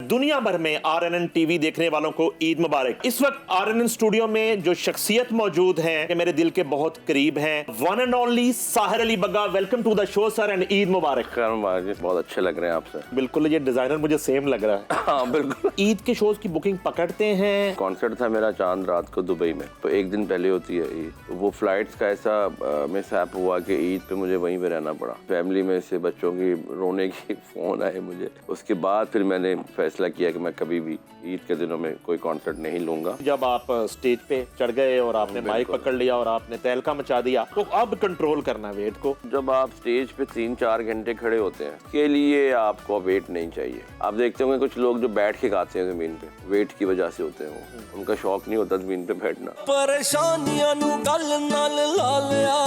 दुनिया भर में RNN टीवी देखने वालों को ईद मुबारक। इस वक्त RNN स्टूडियो में जो शख्सियत मौजूद हैं कि मेरे दिल के बहुत करीब हैं, one and only Sahir Ali Bagga. Welcome to the show sir and Eid मुबारक। खैर मुबारक, बहुत अच्छे लग रहे हैं आप सर। बिल्कुल, ये डिजाइनर मुझे सेम लग रहा है। हाँ बिल्कुल। ईद के शोज की बुकिंग पकड़ते हैं। कॉन्सर्ट था मेरा चांद रात को दुबई में, तो एक दिन पहले होती है ईद। वो फ्लाइट्स का ऐसा मिसहैप हुआ कि ईद पे मुझे वहीं पे रहना पड़ा। फैमिली में से बच्चों की रोने की फ़ोन आए मुझे। उसके बाद फिर मैंने फैसला किया कि मैं कभी भी ईद के दिनों में कोई कॉन्सर्ट नहीं लूँगा। जब आप स्टेज पे चढ़ गए और आपने माइक पकड़ लिया और आपने तहलका मचा दिया, तो अब कंट्रोल करना वेट को। जब आप स्टेज पे 3-4 घंटे खड़े होते हैं, के लिए आपको वेट नहीं चाहिए। आप देखते होंगे कुछ लोग जो बैठ के गाते हैं ज़मीन पे, वेट की वजह से होते हैं। वो उनका शौक नहीं होता ज़मीन पे बैठना। परेशानियां नू गल नाल ला लिया,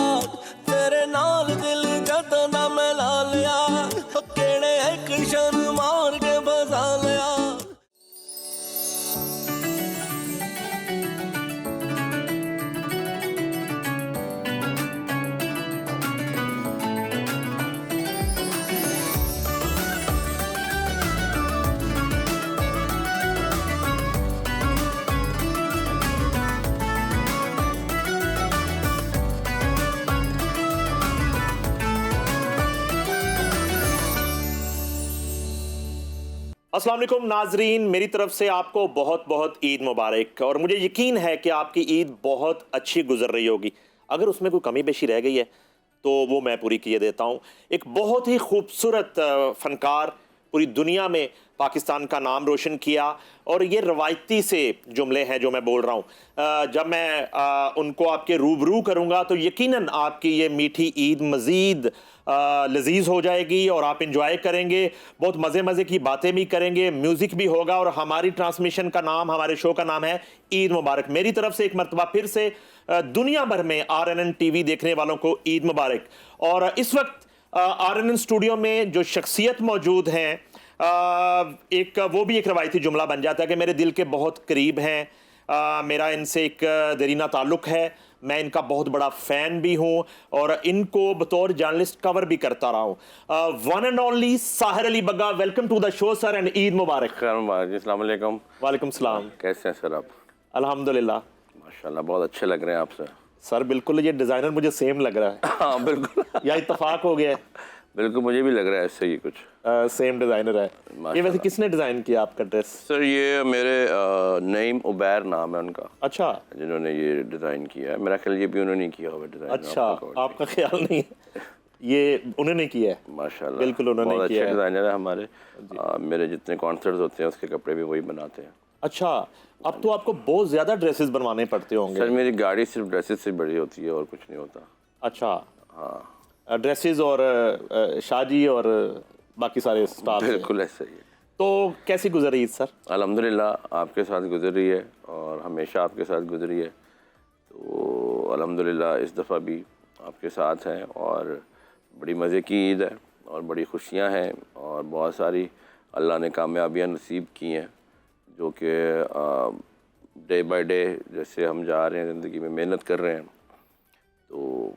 तेरे नाल दिल जद ना मैं ला लिया, केड़े एक शन मार के बजा लिया। अस्सलाम वालेकुम नाजरीन, मेरी तरफ से आपको बहुत बहुत ईद मुबारक। और मुझे यकीन है कि आपकी ईद बहुत अच्छी गुजर रही होगी। अगर उसमें कोई कमी पेशी रह गई है तो वो मैं पूरी किए देता हूँ। एक बहुत ही खूबसूरत फ़नकार पूरी दुनिया में पाकिस्तान का नाम रोशन किया, और ये रवायती से जुमले हैं जो मैं बोल रहा हूँ। जब मैं उनको आपके रूबरू करूँगा तो यकीनन आपकी ये मीठी ईद मज़ीद लजीज हो जाएगी और आप इंजॉय करेंगे, बहुत मज़े मज़े की बातें भी करेंगे, म्यूज़िक भी होगा। और हमारी ट्रांसमिशन का नाम, हमारे शो का नाम है ईद मुबारक। मेरी तरफ से एक मरतबा फिर से दुनिया भर में RNN टीवी देखने वालों को ईद मुबारक। और इस वक्त RNN स्टूडियो में जो शख्सियत मौजूद हैं, एक वो भी एक रवायती जुमला बन जाता है कि मेरे दिल के बहुत करीब हैं। मेरा इनसे एक देरीना ताल्लुक़ है, मैं इनका बहुत बड़ा फ़ैन भी हूँ और इनको बतौर जर्नलिस्ट कवर भी करता रहा हूँ। One and only Sahir Ali Bagga, welcome to the show sir and Eid मुबारक। खैर मुबारक, अस्सलाम वालेकुम। वालेकुम सलाम। कैसे हैं सर आप? अल्हम्दुलिल्लाह। माशाल्लाह, बहुत अच्छे लग रहे हैं आप सर। सर बिल्कुल, ये डिज़ाइनर मुझे सेम लग रहा है। हाँ बिल्कुल। या इत्तफाक हो गया है। बिल्कुल, मुझे भी लग रहा है ऐसे ही कुछ। सेम डिज़ाइनर है। ये वैसे किसने डिज़ाइन किया आपका ड्रेस? सर ये मेरे नईम उबैर नाम है उनका। अच्छा, जिन्होंने ये डिज़ाइन किया है। मेरा ख्याल ये भी उन्होंने किया होगा डिज़ाइन। अच्छा, आपका ख्याल नहीं है? ये उन्होंने किया है। माशाल्लाह, बिल्कुल उन्होंने बहुत किया अच्छे है। डिज़ाइनर है हमारे। मेरे जितने कॉन्सर्ट्स होते हैं उसके कपड़े भी वही बनाते हैं। अच्छा, अब तो आपको बहुत ज़्यादा ड्रेसेस बनवाने पड़ते होंगे। सर मेरी गाड़ी सिर्फ ड्रेसेस से बड़ी होती है और कुछ नहीं होता। अच्छा, हाँ ड्रेसेस और शादी और बाकी सारे स्टाफ। बिल्कुल ऐसा ही है। तो कैसी गुजरी ईद सर? अल्हम्दुलिल्लाह आपके साथ गुजर रही है और हमेशा आपके साथ गुजरी है, तो अल्हम्दुलिल्लाह इस दफ़ा भी आपके साथ हैं। और बड़ी मज़े की ईद है और बड़ी खुशियां हैं और बहुत सारी अल्लाह ने कामयाबियां नसीब की हैं, जो कि डे बाय डे जैसे हम जा रहे हैं ज़िंदगी में मेहनत कर रहे हैं, तो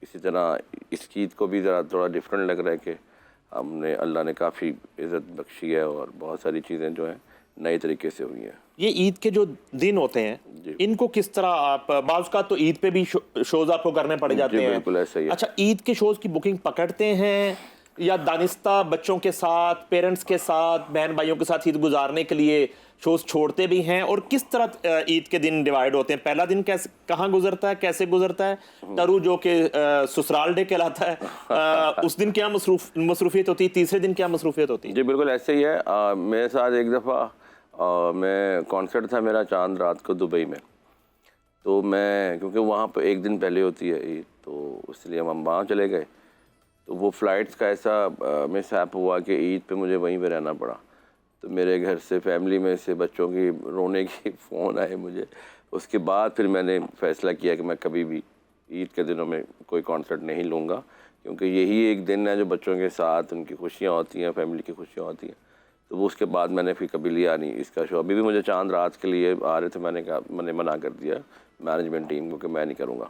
इसी तरह इस ईद को भी ज़रा थोड़ा डिफरेंट लग रहा है कि हमने अल्लाह ने काफ़ी इज़्ज़त बख्शी है और बहुत सारी चीज़ें जो हैं नए तरीके से हुई हैं। ये ईद के जो दिन होते हैं, इनको किस तरह आप, बाज़ का तो ईद पे भी शोज़ आपको करने पड़ जाते हैं। बिल्कुल ऐसा ही है। अच्छा, ईद के शोज़ की बुकिंग पकड़ते हैं या दानिस्ता बच्चों के साथ, पेरेंट्स के साथ, बहन भाइयों के साथ ईद गुजारने के लिए शोज़ छोड़ते भी हैं? और किस तरह ईद के दिन डिवाइड होते हैं? पहला दिन कैसे, कहाँ गुजरता है, कैसे गुजरता है? टरू जो कि ससुराल डे कहलाता है, उस दिन क्या मसरूफियत होती है? तीसरे दिन क्या मसरूफियत होती है? जी बिल्कुल ऐसे ही है। मेरे साथ एक दफ़ा मैं कॉन्सर्ट था मेरा चांद रात को दुबई में, तो मैं क्योंकि वहाँ पर एक दिन पहले होती है ईद, तो इसलिए हम वहाँ चले गए। तो वो फ़्लाइट्स का ऐसा मिसहैप हुआ कि ईद पे मुझे वहीं पे रहना पड़ा। तो मेरे घर से, फैमिली में से बच्चों की रोने की फ़ोन आए मुझे। उसके बाद फिर मैंने फ़ैसला किया कि मैं कभी भी ईद के दिनों में कोई कॉन्सर्ट नहीं लूँगा, क्योंकि यही एक दिन है जो बच्चों के साथ उनकी खुशियाँ होती हैं, फैमिली की खुशियाँ होती हैं। तो वो उसके बाद मैंने फिर कभी लिया नहीं इसका शो। अभी भी मुझे चांद रात के लिए आ रहे थे, मैंने मना कर दिया मैनेजमेंट टीम को कि मैं नहीं करूँगा।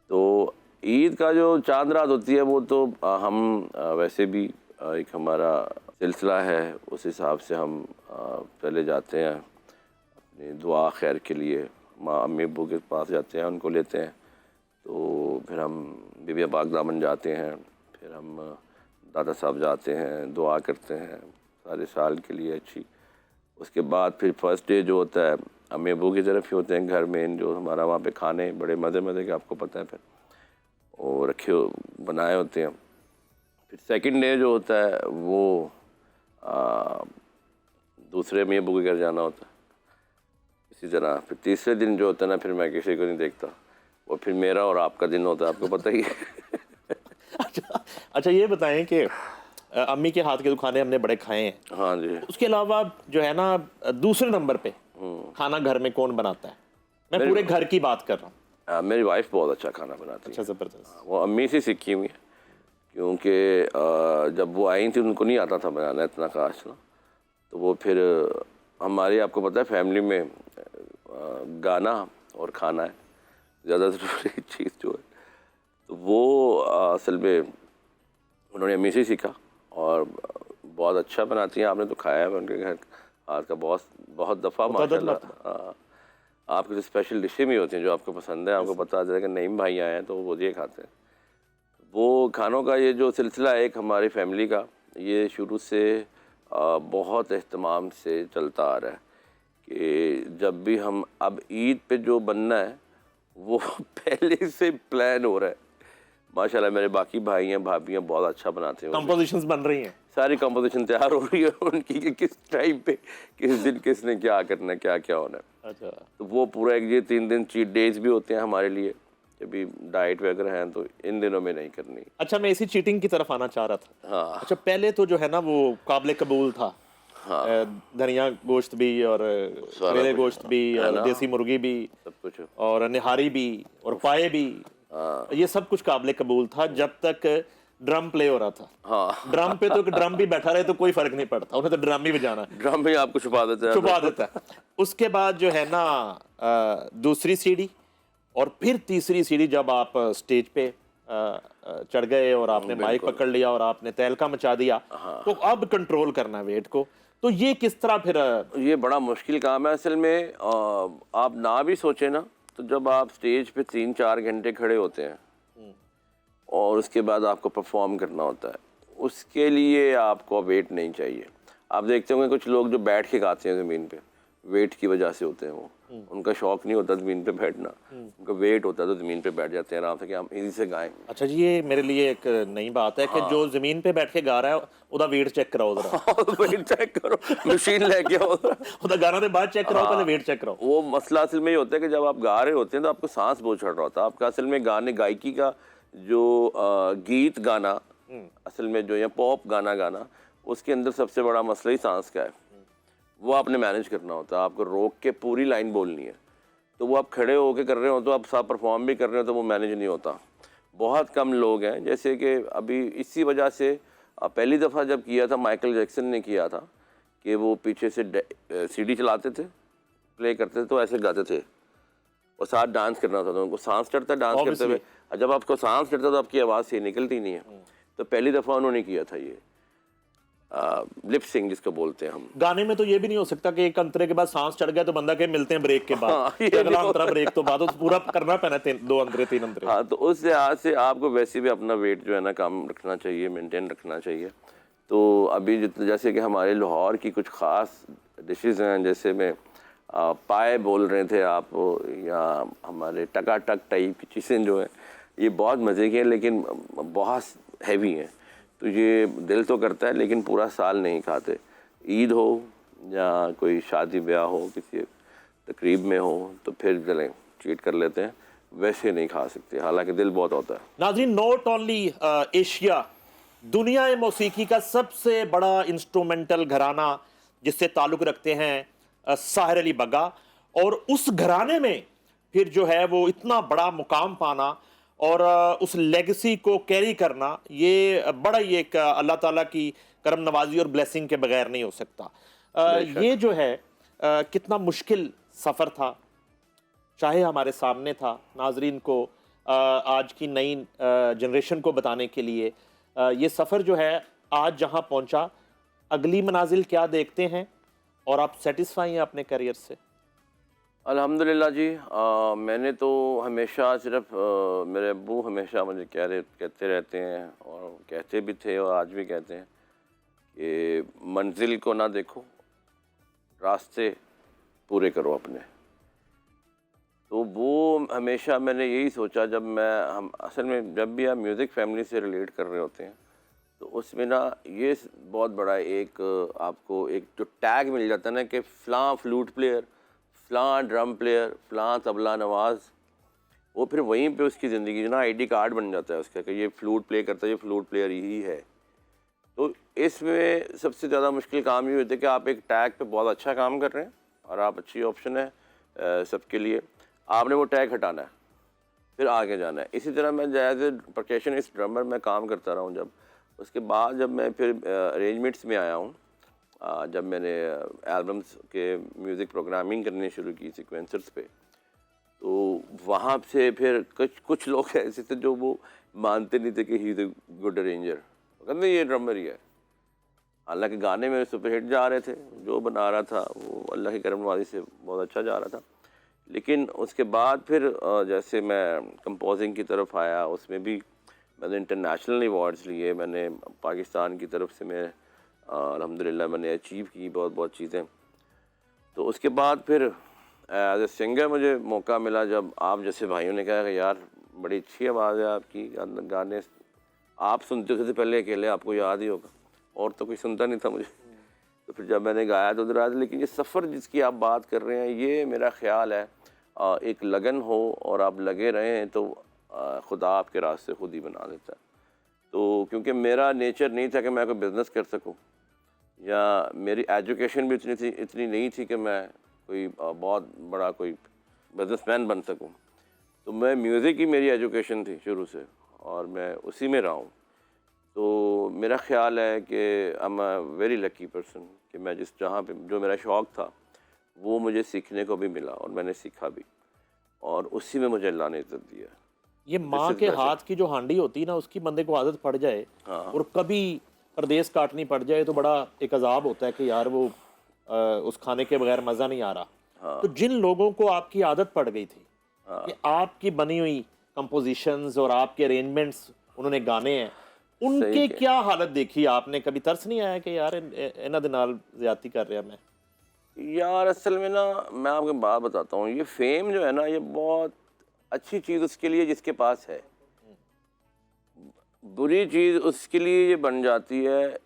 तो ईद का जो चांद रात होती है वो तो हम वैसे भी एक हमारा सिलसिला है, उस हिसाब से हम पहले जाते हैं अपनी दुआ खैर के लिए, माँ अम्मी अब्बू के पास जाते हैं, उनको लेते हैं। तो फिर हम बीबी पाक दामन जाते हैं, फिर हम दादा साहब जाते हैं, दुआ करते हैं सारे साल के लिए अच्छी। उसके बाद फिर फर्स्ट डे जो होता है अम्मी अब्बू की तरफ ही होते हैं घर में, जो हमारा वहाँ पे खाने बड़े मज़े के आपको पता है फिर और बनाए होते हैं। फिर सेकंड डे जो होता है वो दूसरे अम्मी अब्बू के घर जाना होता है। इसी तरह फिर तीसरे दिन जो होता है ना, फिर मैं किसी को नहीं देखता, वो फिर मेरा और आपका दिन होता है, आपको पता ही है। अच्छा ये बताएं कि अम्मी के हाथ के तो खाने हमने बड़े खाए हैं। हाँ जी। उसके अलावा जो है ना दूसरे नंबर पे खाना घर में कौन बनाता है? मैं पूरे घर की बात कर रहा हूँ। मेरी वाइफ बहुत अच्छा खाना बनाती है। अच्छा, जबरदस्त। वो अम्मी से सीखी हुई है, क्योंकि जब वो आई थी उनको नहीं आता था बनाना इतना खास ना। तो वो फिर हमारी, आपको पता है फैमिली में गाना और खाना है ज़्यादा ज़रूरी चीज़ जो है। तो वो असल में उन्होंने अम्मी से सीखा और बहुत अच्छा बनाती हैं। आपने तो खाया है उनके घर हाथ का बहुत दफ़ा माशाल्लाह। आपकी जो स्पेशल डिशें भी होती हैं जो आपको पसंद है, आपको पता चला कि नईम भाई आए हैं तो वो ये खाते हैं। वो खानों का ये जो सिलसिला है एक हमारी फैमिली का, ये शुरू से बहुत एहतमाम से चलता आ रहा है कि जब भी हम अब ईद पे जो बनना है वो पहले से प्लान हो रहा है। माशाल्लाह मेरे बाकी भाई हैं भाभियाँ बहुत अच्छा बनाते हैं। कंपोजिशंस बन रही हैं, सारी कंपोजिशन तैयार हो रही है उनकी कि किस टाइम पे किस दिन किसने क्या करना है, क्या क्या होना है। अच्छा, तो वो पूरा एक ये 3 दिन चीट डेज भी होते हैं हमारे लिए, जब भी डाइट वगैरह हैं तो इन दिनों में नहीं करनी। अच्छा मैं इसी चीटिंग की तरफ आना चाह रहा था। हाँ। अच्छा पहले तो जो है ना वो काबिल कबूल था। हाँ। धनिया गोश्त भी और करेले गोश्त भी और देसी मुर्गी भी सब कुछ। और निहारी भी और पाए भी, ये सब कुछ काबिल कबूल था जब तक ड्रम प्ले हो रहा था। हाँ। ड्रम पे तो ड्रम भी बैठा रहे तो कोई फर्क नहीं पड़ता, उन्हें तो ड्रम ही बजाना है। ड्रम भी आपको छुपा देता है। उसके बाद जो है ना दूसरी सीढ़ी और फिर तीसरी सीढ़ी, जब आप स्टेज पे चढ़ गए और आपने माइक पकड़ लिया और आपने तहलका मचा दिया, तो अब कंट्रोल करना वेट को, तो ये किस तरह फिर? ये बड़ा मुश्किल काम है असल में। आप ना भी सोचे ना, तो जब आप स्टेज पे 3-4 घंटे खड़े होते हैं और उसके बाद आपको परफॉर्म करना होता है, उसके लिए आपको वेट नहीं चाहिए। आप देखते होंगे कुछ लोग जो बैठ के गाते हैं ज़मीन पे, वेट की वजह से होते हैं वो, उनका शौक नहीं होता ज़मीन पे बैठना, उनका वेट होता है तो ज़मीन पे बैठ जाते हैं आराम से कि हम इजी से गाएं। अच्छा जी, ये मेरे लिए एक नई बात है कि जो ज़मीन पे बैठ के गा रहा है उदा वेट चेक कराओ जरा। वेट चेक करो, मशीन लेके आओ, उदा गाना के बाद चेक कराओ, पहले वेट चेक कराओ। वो मसला असल में ये होता है कि जब आप गा रहे होते हैं तो आपको सांस बहुत चढ़ रहा होता है। आपका असल में गायकी का जो गीत गाना असल में जो या पॉप गाना उसके अंदर सबसे बड़ा मसला ही सांस का है। वो आपने मैनेज करना होता है, आपको रोक के पूरी लाइन बोलनी है। तो वो आप खड़े होके कर रहे हो तो आप साथ परफॉर्म भी कर रहे हो तो वो मैनेज नहीं होता। बहुत कम लोग हैं, जैसे कि अभी इसी वजह से पहली दफ़ा जब किया था माइकल जैक्सन ने किया था कि वो पीछे से सीडी चलाते थे, प्ले करते थे तो ऐसे गाते थे और साथ डांस करना होता था। उनको सांस चढ़ता डांस करते हुए, जब आपको सांस चढ़ता तो आपकी आवाज़ सही निकलती नहीं है। तो पहली दफ़ा उन्होंने किया था ये लिप सिंग जिसको बोलते हैं हम। गाने में तो ये भी नहीं हो सकता कि एक अंतरे के बाद सांस चढ़ गया तो बंदा के मिलते हैं ब्रेक के बाद। अगला अंतरा ब्रेक तो बाद पूरा करना पैना 2 अंतरे 3 अंतरे। हाँ, तो उस लिहाज से आपको वैसे भी अपना वेट जो है ना कम रखना चाहिए, मेंटेन रखना चाहिए। तो अभी जैसे कि हमारे लाहौर की कुछ ख़ास डिशेज़ हैं, जैसे में पाए बोल रहे थे आप, या हमारे टकाटक टाइप की चीज़ें जो हैं ये बहुत मज़े की हैं लेकिन बहुत हैवी हैं। तो ये दिल तो करता है लेकिन पूरा साल नहीं खाते। ईद हो या कोई शादी ब्याह हो, किसी तकरीब में हो तो फिर चलें चीट कर लेते हैं, वैसे नहीं खा सकते, हालांकि दिल बहुत होता है। नाज़रीन, नॉट ओनली एशिया, दुनिया मौसीकी का सबसे बड़ा इंस्ट्रूमेंटल घराना जिससे ताल्लुक़ रखते हैं साहिर अली बग्गा, और उस घराने में फिर जो है वो इतना बड़ा मुकाम पाना और उस लेगेसी को कैरी करना, ये बड़ा ही एक अल्लाह ताला की करम नवाजी और ब्लेसिंग के बगैर नहीं हो सकता। ये जो है कितना मुश्किल सफ़र था, चाहे हमारे सामने था, नाजरीन को आज की नई जनरेशन को बताने के लिए ये सफ़र जो है आज जहां पहुंचा, अगली मनाजिल क्या देखते हैं और आप सेटिस्फाई हैं अपने करियर से? अल्हम्दुलिल्लाह जी। मैंने तो हमेशा सिर्फ मेरे अब्बू हमेशा मुझे कहते रहते हैं और कहते भी थे और आज भी कहते हैं कि मंजिल को ना देखो, रास्ते पूरे करो अपने। तो वो हमेशा मैंने यही सोचा, जब हम असल में जब भी आप म्यूज़िक फैमिली से रिलेट कर रहे होते हैं तो उसमें ना ये बहुत बड़ा एक आपको एक जो टैग मिल जाता है ना कि फ़लाँ फ्लूट प्लेयर, फ़लाँ ड्रम प्लेयर, फ़लाँ तबला नवाज़, वो फिर वहीं पे उसकी ज़िंदगी जो ना आईडी कार्ड बन जाता है उसका कि ये फ्लूट प्ले करता है, ये फ्लूट प्लेयर ही है। तो इसमें सबसे ज़्यादा मुश्किल काम ये होता है कि आप एक टैग पे बहुत अच्छा काम कर रहे हैं और आप अच्छी ऑप्शन है सबके लिए, आपने वो टैग हटाना है, फिर आगे जाना है। इसी तरह मैं एज ए परकशनिस्ट ड्रमर मैं काम करता रहा हूँ। जब उसके बाद जब मैं फिर अरेंजमेंट्स में आया हूँ, जब मैंने एल्बम्स के म्यूज़िक प्रोग्रामिंग करनी शुरू की सीक्वेंसर्स पे, तो वहाँ से फिर कुछ लोग ऐसे थे जो वो मानते नहीं थे कि he is a good arranger, कहते ये ड्रमर ही है। हालांकि गाने में सुपरहिट जा रहे थे, जो बना रहा था वो अल्लाह की करम नवाज़ी से बहुत अच्छा जा रहा था। लेकिन उसके बाद फिर जैसे मैं कंपोजिंग की तरफ आया, उसमें भी मैंने इंटरनेशनल अवार्ड्स लिए, मैंने पाकिस्तान की तरफ से मैं अल्हम्दुलिल्लाह मैंने अचीव की बहुत बहुत चीज़ें। तो उसके बाद फिर एज ए सिंगर मुझे मौका मिला, जब आप जैसे भाइयों ने कहा कि यार बड़ी अच्छी आवाज़ है आपकी, गाने आप सुनते थे पहले अकेले, आपको याद ही होगा, और तो कोई सुनता नहीं था मुझे। तो फिर जब मैंने गाया तो उधर आज, लेकिन ये सफ़र जिसकी आप बात कर रहे हैं, ये मेरा ख़्याल है एक लगन हो और आप लगे रहें तो खुदा आपके रास्ते खुद ही बना देता है। तो क्योंकि मेरा नेचर नहीं था कि मैं कोई बिज़नेस कर सकूं, या मेरी एजुकेशन भी इतनी नहीं थी कि मैं कोई बहुत बड़ा कोई बिजनेसमैन बन सकूं। तो मैं म्यूज़िक ही मेरी एजुकेशन थी शुरू से और मैं उसी में रहा हूँ। तो मेरा ख़्याल है कि I am a very lucky person कि मैं जहाँ पे जो मेरा शौक़ था वो मुझे सीखने को भी मिला और मैंने सीखा भी, और उसी में मुझे अल्लाह ने इज़्ज़त दिया। ये माँ के हाथ की जो हांडी होती है ना, उसकी बंदे को आदत पड़ जाए और कभी परदेश काटनी पड़ जाए तो बड़ा एक अजाब होता है कि यार वो उस खाने के बगैर मज़ा नहीं आ रहा। तो जिन लोगों को आपकी आदत पड़ गई थी कि आपकी बनी हुई कंपोजिशंस और आपके अरेंजमेंट्स उन्होंने गाने हैं, उनके क्या हालत देखी आपने? कभी तरस नहीं आया कि यार इन्हां दे नाल ज़्यादती कर रहा मैं? यार असल में ना मैं आपको बात बताता हूँ, ये फेम जो है ना, ये बहुत अच्छी चीज़ उसके लिए जिसके पास है, बुरी चीज़ उसके लिए ये बन जाती है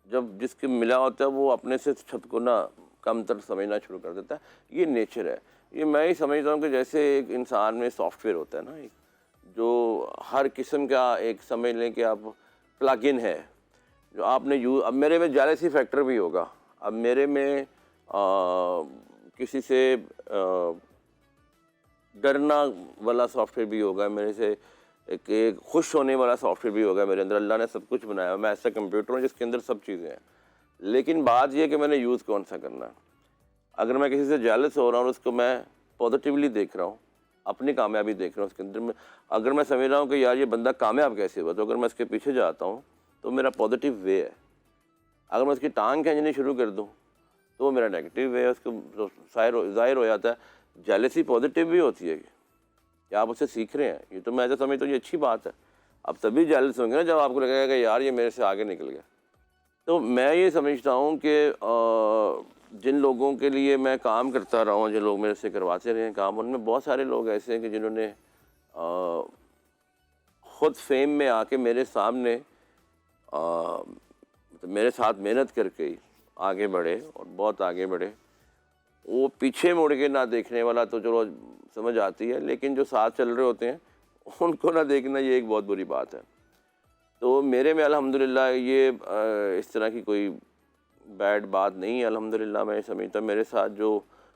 जब जिसके मिला होता है वो अपने से खुद को ना कमतर समझना शुरू कर देता है। ये नेचर है। ये मैं ही समझता हूँ कि जैसे एक इंसान में सॉफ्टवेयर होता है ना, एक जो हर किस्म का, एक समझ लें कि आप प्लग इन है जो आपने यूज, अब मेरे में जेलसी फैक्टर भी होगा, अब मेरे में किसी से डरना वाला सॉफ्टवेयर भी होगा, मेरे से एक खुश होने वाला सॉफ्टवेयर भी होगा मेरे अंदर। अल्लाह ने सब कुछ बनाया, मैं ऐसा कंप्यूटर हूँ जिसके अंदर सब चीज़ें हैं। लेकिन बात यह कि मैंने यूज़ कौन सा करना है। अगर मैं किसी से जेलस हो रहा हूँ, उसको मैं पॉजिटिवली देख रहा हूँ, अपनी कामयाबी देख रहा हूँ उसके अंदर में, अगर मैं समझ रहा हूँ कि यार ये बंदा कामयाब कैसे हुआ, तो अगर मैं उसके पीछे जाता हूँ तो मेरा पॉजिटिव वे है। अगर मैं उसकी टांग खींचनी शुरू कर दूँ तो वो मेरा नेगेटिव वे है, उसको ज़ाहिर हो जाता है। जेलसी पॉजिटिव भी होती है कि आप उससे सीख रहे हैं, ये तो मैं ऐसा समझता हूँ ये अच्छी बात है। अब तभी जेलस होंगे ना जब आपको लगेगा कि यार ये मेरे से आगे निकल गया। तो मैं ये समझता हूँ कि जिन लोगों के लिए मैं काम करता रहा हूँ, जो लोग मेरे से करवाते रहे हैं काम, उनमें बहुत सारे लोग ऐसे हैं कि जिन्होंने ख़ुद फेम में आके मेरे सामने मतलब मेरे साथ मेहनत करके ही आगे बढ़े और बहुत आगे बढ़े। वो पीछे मुड़ के ना देखने वाला तो चलो समझ आती है, लेकिन जो साथ चल रहे होते हैं उनको ना देखना, ये एक बहुत बुरी बात है। तो मेरे में अल्हम्दुलिल्लाह ये इस तरह की कोई बैड बात नहीं है। अल्हम्दुलिल्लाह मैं समझता मेरे साथ जो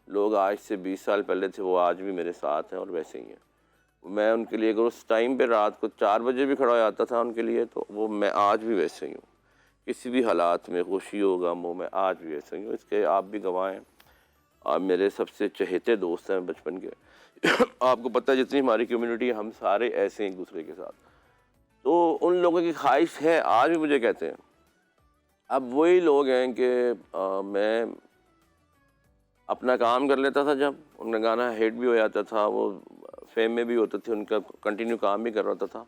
लोग आज से 20 साल पहले थे वो आज भी मेरे साथ हैं और वैसे ही हैं। मैं उनके लिए अगर उस टाइम पे रात को 4 बजे भी खड़ा हो जाता था उनके लिए, तो वो मैं आज भी वैसे ही हूँ। किसी भी हालात में, खुशी हो गम हो, मैं आज भी वैसे ही हूँ। इसके आप भी गवाह हैं। आप मेरे सबसे चहेते दोस्त हैं बचपन के। आपको पता है जितनी हमारी कम्युनिटी है, हम सारे ऐसे हैं एक दूसरे के साथ। तो उन लोगों की ख्वाहिश है, आज भी मुझे कहते हैं। अब वही लोग हैं कि मैं अपना काम कर लेता था, जब उनका गाना हिट भी हो जाता था, वो फेम में भी होते थे, उनका कंटिन्यू काम भी कर रहा था।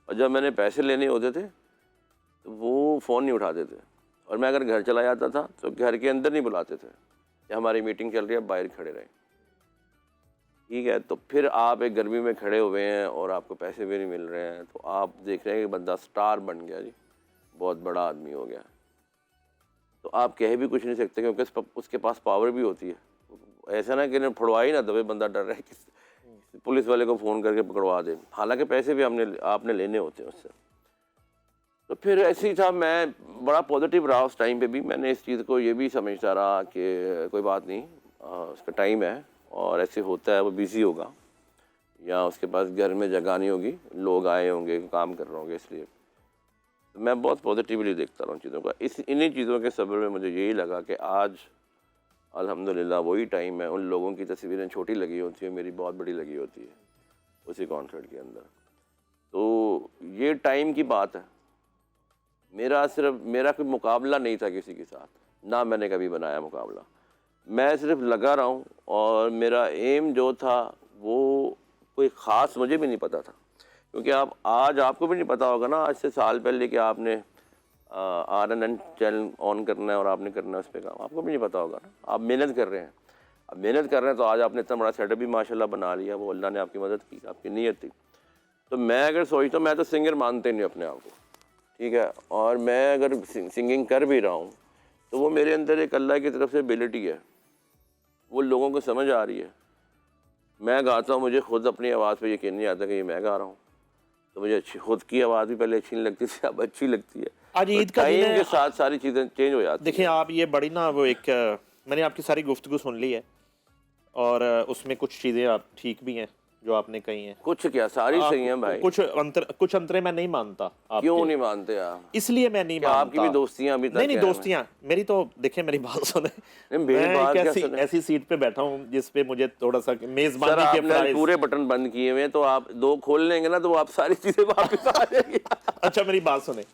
और जब मैंने पैसे लेने होते थे तो वो फ़ोन नहीं उठाते थे, और मैं अगर घर चला जाता था तो घर के अंदर नहीं बुलाते थे कि हमारी मीटिंग चल रही है, बाहर खड़े रहें। ठीक है, तो फिर आप एक गर्मी में खड़े हुए हैं और आपको पैसे भी नहीं मिल रहे हैं, तो आप देख रहे हैं कि बंदा स्टार बन गया जी, बहुत बड़ा आदमी हो गया। तो आप कह भी कुछ नहीं सकते क्योंकि उसके पास पावर भी होती है। ऐसा ना कि फड़वा ही ना दबे, बंदा डर रहा है कि पुलिस वाले को फ़ोन करके पकड़वा दे, हालांकि पैसे भी आपने लेने होते हैं उससे। तो फिर ऐसे ही था, मैं बड़ा पॉजिटिव रहा उस टाइम पे भी। मैंने इस चीज़ को ये भी समझता रहा कि कोई बात नहीं, उसका टाइम है और ऐसे होता है, वो बिज़ी होगा या उसके पास घर में जगह नहीं होगी, लोग आए होंगे, काम कर रहे होंगे, इसलिए तो मैं बहुत पॉजिटिवली देखता रहा हूँ चीज़ों का। इन्हीं चीज़ों के सबब में मुझे यही लगा कि आज अल्हम्दुलिल्लाह वही टाइम है। उन लोगों की तस्वीरें छोटी लगी होती है, मेरी बहुत बड़ी लगी होती है उसी कॉन्सर्ट के अंदर। तो ये टाइम की बात है। मेरा कोई मुकाबला नहीं था किसी के साथ, ना मैंने कभी बनाया मुकाबला। मैं सिर्फ लगा रहा हूँ और मेरा एम जो था वो कोई ख़ास मुझे भी नहीं पता था, क्योंकि आज आपको भी नहीं पता होगा ना, आज से साल पहले कि आपने RNN चैनल ऑन करना है और आपने करना है उस पर काम, आपको भी नहीं पता होगा ना। आप मेहनत कर रहे हैं, अब मेहनत कर रहे हैं तो आज आपने इतना बड़ा सेटअप भी माशाल्लाह बना लिया, वो अल्लाह ने आपकी मदद की, आपकी नीयत थी। तो मैं अगर सोचता हूँ, मैं तो सिंगर मानते नहीं अपने आप को, ठीक है, और मैं अगर सिंगिंग कर भी रहा हूँ तो वो मेरे अंदर एक अल्लाह की तरफ से एबिलिटी है, वो लोगों को समझ आ रही है। मैं गाता हूँ, मुझे खुद अपनी आवाज़ पे यकीन नहीं आता कि ये मैं गा रहा हूँ, तो मुझे खुद की आवाज़ भी पहले अच्छी नहीं लगती थी, अब अच्छी लगती है। आज ईद का दिन टाइम है, के साथ सारी चीज़ें चेंज हो जाती देखिए आप ये बड़ी ना वो एक मैंने आपकी सारी गुफ्तगू सुन ली है और उसमें कुछ चीज़ें आप ठीक भी हैं जो आपने कही हैं, कुछ क्या सारी सही हैं भाई। कुछ अंतरे मैं नहीं मानता आपके। क्यों नहीं मानते आप? इसलिए मैं नहीं मानता। आपकी भी दोस्तियां अभी तक नहीं हैं? दोस्तियां मेरी तो देखिए, मेरी बात सुने, नहीं, मेरी मैं बात एक क्या ऐसी सुने? ऐसी सीट पे बैठा हूँ जिस पे मुझे थोड़ा सा सर मेजबानी के आपने प्राइस। पूरे बटन बंद किए हुए हैं, तो आप दो खोल लेंगे ना तो आप सारी चीजें वापस आ जाएंगी। अच्छा मेरी बात सुने,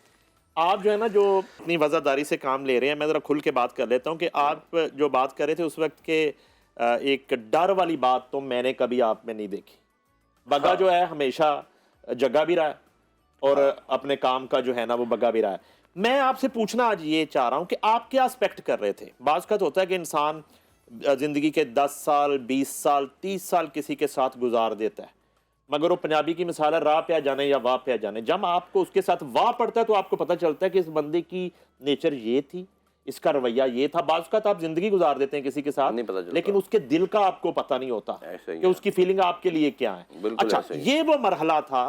आप जो है ना, जो अपनी वज़ादारी से काम ले रहे हैं, मैं ज़रा खुल के बात कर लेता हूँ कि आप जो बात कर रहे थे उस वक्त के एक डर वाली बात तो मैंने कभी आप में नहीं देखी। बगा जो है हमेशा जगा भी रहा है और अपने काम का जो है ना वो बगा भी रहा है। मैं आपसे पूछना आज ये चाह रहा हूँ कि आप क्या एक्सपेक्ट कर रहे थे। बाज़ का तो होता है कि इंसान ज़िंदगी के 10 साल 20 साल 30 साल किसी के साथ गुजार देता है, मगर वो पंजाबी की मिसाल है, राह पे आ जाने या वाह पे आ जाने। जब आपको उसके साथ वाह पड़ता है तो आपको पता चलता है कि इस बंदे की नेचर ये थी, इसका रवैया ये था। बाज़ का तो आप जिंदगी गुजार देते हैं किसी के साथ, नहीं पता चलता, लेकिन उसके दिल का आपको पता नहीं होता कि उसकी फीलिंग आपके लिए क्या है। अच्छा, ये वो मरहला था।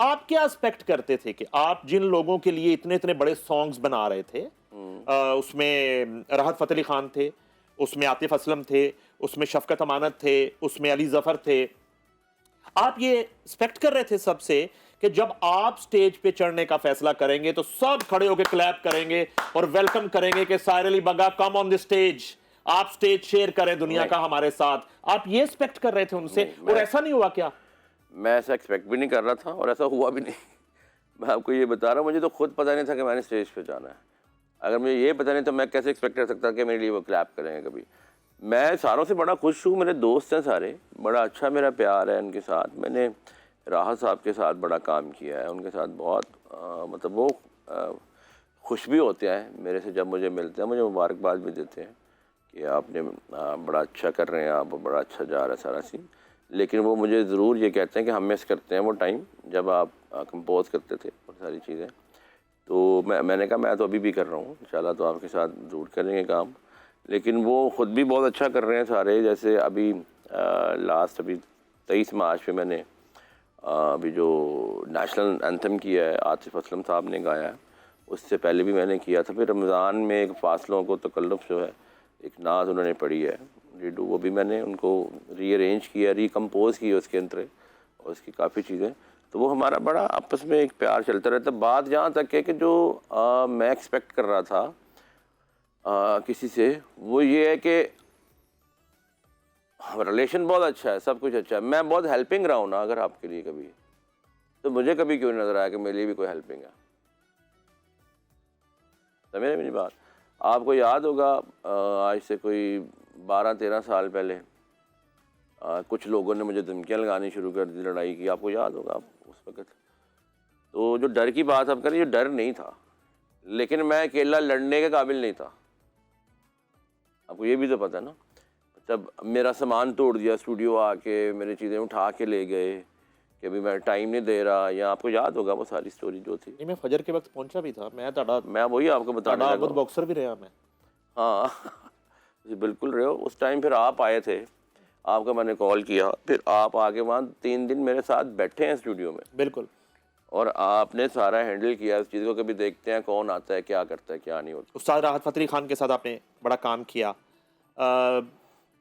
आप क्या एक्सपेक्ट करते थे कि आप जिन लोगों के लिए इतने इतने बड़े सॉन्ग्स बना रहे थे, उसमें राहत फ़तेह अली खान थे, उसमें आतिफ असलम थे, उसमें शफकत अमानत थे, उसमें अली जफर थे, आप ये एक्सपेक्ट कर रहे थे सबसे कि जब आप स्टेज पे चढ़ने का फैसला करेंगे तो सब खड़े होकर क्लैप करेंगे और वेलकम करेंगे कि साहिर अली बगा कम ऑन द स्टेज, आप स्टेज शेयर करें दुनिया का हमारे साथ। आप ये एक्सपेक्ट कर रहे थे उनसे, और ऐसा नहीं हुआ क्या? मैं ऐसा एक्सपेक्ट भी नहीं कर रहा था और ऐसा हुआ भी नहीं। मैं आपको ये बता रहा हूँ, मुझे तो खुद पता नहीं था कि मैंने स्टेज पे जाना है। अगर मुझे ये पता नहीं तो मैं कैसे एक्सपेक्ट कर सकता कि मेरे लिए वो क्लैप करेंगे कभी। मैं सारों से बड़ा खुश हूँ, मेरे दोस्त हैं सारे, बड़ा अच्छा मेरा प्यार है उनके साथ। मैंने राहत साहब के साथ बड़ा काम किया है, उनके साथ बहुत मतलब वो खुश भी होते हैं मेरे से जब मुझे मिलते हैं, मुझे मुबारकबाद भी देते हैं कि आपने बड़ा अच्छा कर रहे हैं, आप बड़ा अच्छा जा रहा है सारा सीन। लेकिन वो मुझे ज़रूर ये कहते हैं कि हम मिस करते हैं वो टाइम जब आप कंपोज करते थे और सारी चीज़ें। तो मैंने कहा मैं तो अभी भी कर रहा हूँ, इंशाल्लाह तो आपके साथ ज़रूर करेंगे काम। लेकिन वो ख़ुद भी बहुत अच्छा कर रहे हैं सारे। जैसे अभी लास्ट अभी 23 मार्च पे मैंने अभी जो नेशनल एंथम किया है, आतिफ असलम साहब ने गाया है, उससे पहले भी मैंने किया था। फिर रमज़ान में एक फासलों को तकल्लुफ़ जो है, एक नात उन्होंने पढ़ी है रीडू, वो भी मैंने उनको रीअरेंज किया, रिकम्पोज़ किया उसके अंदर और उसकी काफ़ी चीज़ें। तो वो हमारा बड़ा आपस में एक प्यार चलता रहता। बात जहाँ तक है कि जो मैं एक्सपेक्ट कर रहा था किसी से, वो ये है कि रिलेशन बहुत अच्छा है, सब कुछ अच्छा है, मैं बहुत हेल्पिंग रहा हूँ ना अगर आपके लिए कभी, तो मुझे कभी क्यों नज़र आया कि मेरे लिए भी कोई हेल्पिंग है। समझे मेरी बात? आपको याद होगा आज से कोई 12-13 साल पहले कुछ लोगों ने मुझे धमकियाँ लगानी शुरू कर दी लड़ाई की, आपको याद होगा आप उस वक्त। तो जो डर की बात आप करें, ये डर नहीं था, लेकिन मैं अकेला लड़ने के काबिल नहीं था, आपको ये भी तो पता है ना। जब मेरा सामान तोड़ दिया, स्टूडियो आके मेरी चीज़ें उठा के ले गए कि अभी मैं टाइम नहीं दे रहा, या आपको याद होगा वो सारी स्टोरी जो थी। नहीं, मैं फजर के वक्त पहुंचा भी था, मैं वही आपको बताने लगा हूं। बॉक्सर भी रहा मैं। हाँ जी बिल्कुल रहे हो। उस टाइम फिर आप आए थे, आपका मैंने कॉल किया, फिर आप आके वहाँ 3 दिन मेरे साथ बैठे हैं स्टूडियो में। बिल्कुल। और आपने सारा हैंडल किया इस चीज़ को। कभी देखते हैं कौन आता है, क्या करता है, क्या नहीं होता। उस्ताद राहत फ़तेह अली खान के साथ आपने बड़ा काम किया।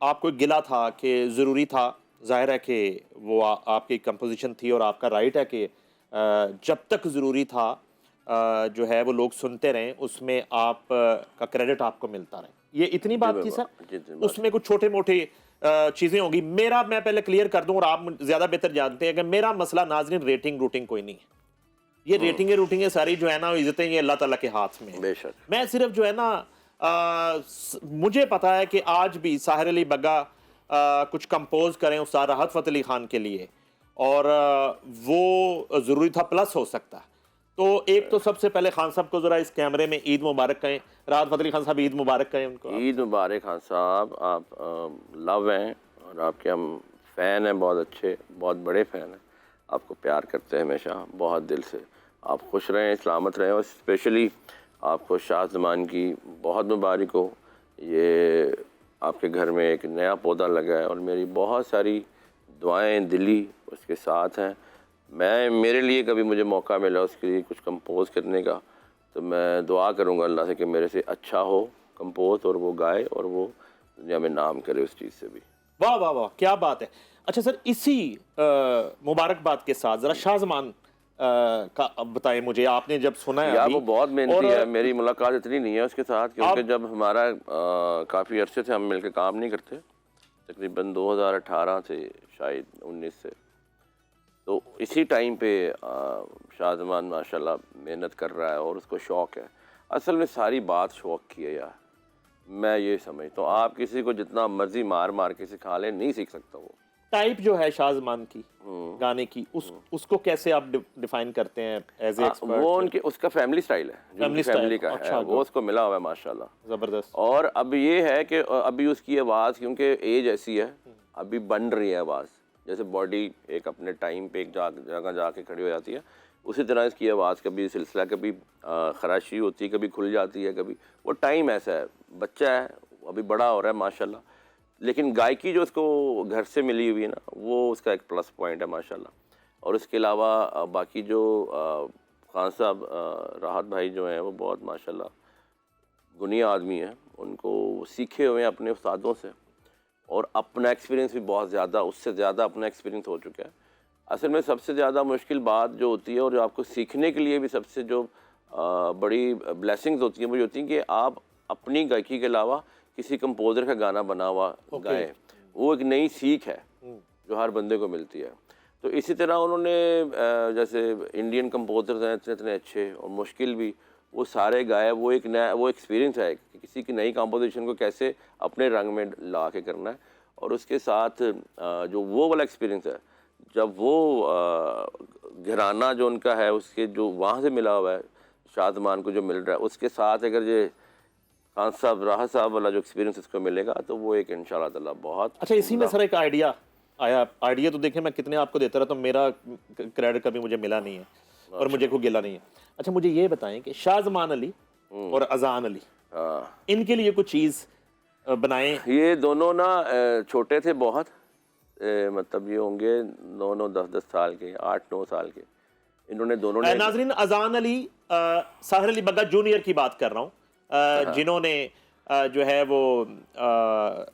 आपको एक गिला था कि ज़रूरी था, ज़ाहिर है कि वो आपकी कंपोजिशन थी और आपका राइट है कि जब तक ज़रूरी था जो है वो लोग सुनते रहें, उसमें आप का क्रेडिट आपको मिलता रहे। ये इतनी बात थी सर। उसमें कुछ छोटे मोटे चीज़ें होंगी। मैं पहले क्लियर कर दूं, और आप ज़्यादा बेहतर जानते हैं कि मेरा मसला नाज़रीन रेटिंग रूटिंग कोई नहीं है। ये रेटिंगें सारी जो है ना, इज़्ज़तें ये अल्लाह ताला के हाथ में है। बेशक। मैं सिर्फ जो है ना मुझे पता है कि आज भी साहिर अली बग्गा कुछ कंपोज करें उस्ताद राहत फ़तेह अली खान के लिए, और वो ज़रूरी था प्लस हो सकता है। तो एक तो सबसे पहले खान साहब को ज़रा इस कैमरे में ईद मुबारक कहें। राहत फ़तेह अली खान साहब, ईद मुबारक कहें उनको। ईद मुबारक खान साहब। आप लव हैं और आपके हम फ़ैन हैं, बहुत अच्छे, बहुत बड़े फ़ैन हैं, आपको प्यार करते हैं हमेशा, बहुत दिल से। आप खुश रहें, सलामत रहें, और स्पेशली आपको शाह ज़मान की बहुत मुबारक हो। ये आपके घर में एक नया पौधा लगा है और मेरी बहुत सारी दुआएं दिली उसके साथ हैं। मेरे लिए कभी मुझे मौका मिला उसके लिए कुछ कंपोज करने का, तो मैं दुआ करूँगा अल्लाह से कि मेरे से अच्छा हो कंपोज, और वो गाए और वो दुनिया में नाम करे उस चीज़ से भी। वाह वाह वाह, क्या बात है। अच्छा सर, इसी मुबारकबाद के साथ ज़रा शाह ज़मान का अब बताएं मुझे, आपने जब सुना है यार अभी, वो बहुत मेहनती है। मेरी मुलाकात इतनी नहीं है उसके साथ, क्योंकि जब हमारा काफ़ी अरसे से हम मिलकर काम नहीं करते, तकरीबन 2018 से शायद 19 से, तो इसी टाइम पे शाहजमान माशाल्लाह मेहनत कर रहा है और उसको शौक़ है। असल में सारी बात शौक़ की है यार, मैं ये समझता हूँ। आप किसी को जितना मर्जी मार मार के सिखा ले, नहीं सीख सकता वो। टाइप जो है शाह ज़मान की गाने की, उसको कैसे आप डिफाइन करते हैं एज ए एक्सपर्ट? वो उनके उसका फैमिली स्टाइल है, जो फैमिली का अच्छा, है, वो उसको मिला हुआ है माशाल्लाह, ज़बरदस्त। और अब ये है कि अभी उसकी आवाज़, क्योंकि एज ऐसी है, अभी बन रही है आवाज़। जैसे बॉडी एक अपने टाइम पे एक जगह जाके खड़ी हो जाती है, उसी तरह इसकी आवाज़ कभी सिलसिला, कभी खराशी होती है, कभी खुल जाती है, कभी वो टाइम ऐसा है। बच्चा है, अभी बड़ा हो रहा है माशाल्लाह, लेकिन गायकी जो उसको घर से मिली हुई है ना, वो उसका एक प्लस पॉइंट है माशाल्लाह। और उसके अलावा बाकी जो खान साहब राहत भाई जो हैं, वो बहुत माशाल्लाह गुनी आदमी हैं, उनको सीखे हुए हैं अपने उस्तादों से, और अपना एक्सपीरियंस भी बहुत ज़्यादा, उससे ज़्यादा अपना एक्सपीरियंस हो चुका है। असल में सबसे ज़्यादा मुश्किल बात जो होती है, और जो आपको सीखने के लिए भी सबसे जो बड़ी ब्लेसिंग्स होती हैं, वो ये होती हैं कि आप अपनी गायकी के अलावा किसी कंपोज़र का गाना बना हुआ गाएं। वो एक नई सीख है जो हर बंदे को मिलती है। तो इसी तरह उन्होंने जैसे इंडियन कंपोज़र्स हैं इतने इतने अच्छे और मुश्किल भी, वो सारे गाए। वो एक नया वो एक्सपीरियंस है कि किसी की नई कंपोजिशन को कैसे अपने रंग में ला के करना है। और उसके साथ जो वो वाला एक्सपीरियंस है, जब वो घराना जो उनका है, उसके जो वहाँ से मिला हुआ है, शाहजमान को जो मिल रहा है, उसके साथ अगर ये खान साहब राहत साहब वाला जो एक्सपीरियंस इसको मिलेगा, तो वो एक इंशाल्लाह ताला बहुत अच्छा। इसी में सर एक आइडिया आया। आइडिया तो देखें मैं कितने आपको देता रहा, तो मेरा क्रेडिट कभी मुझे मिला नहीं है और मुझे कोई गिला नहीं है। अच्छा, मुझे ये बताएं कि शाह ज़मान अली और अज़ान अली, इनके लिए कुछ चीज़ बनाएं। ये दोनों ना छोटे थे बहुत, मतलब ये होंगे 9-9, 10-10 साल के, 8-9 साल के। इन्होंने दोनों ने, नाज़रीन, अज़ान अली साहिर अली बग्गा जूनियर की बात कर रहा हूँ, जिन्होंने जो है वो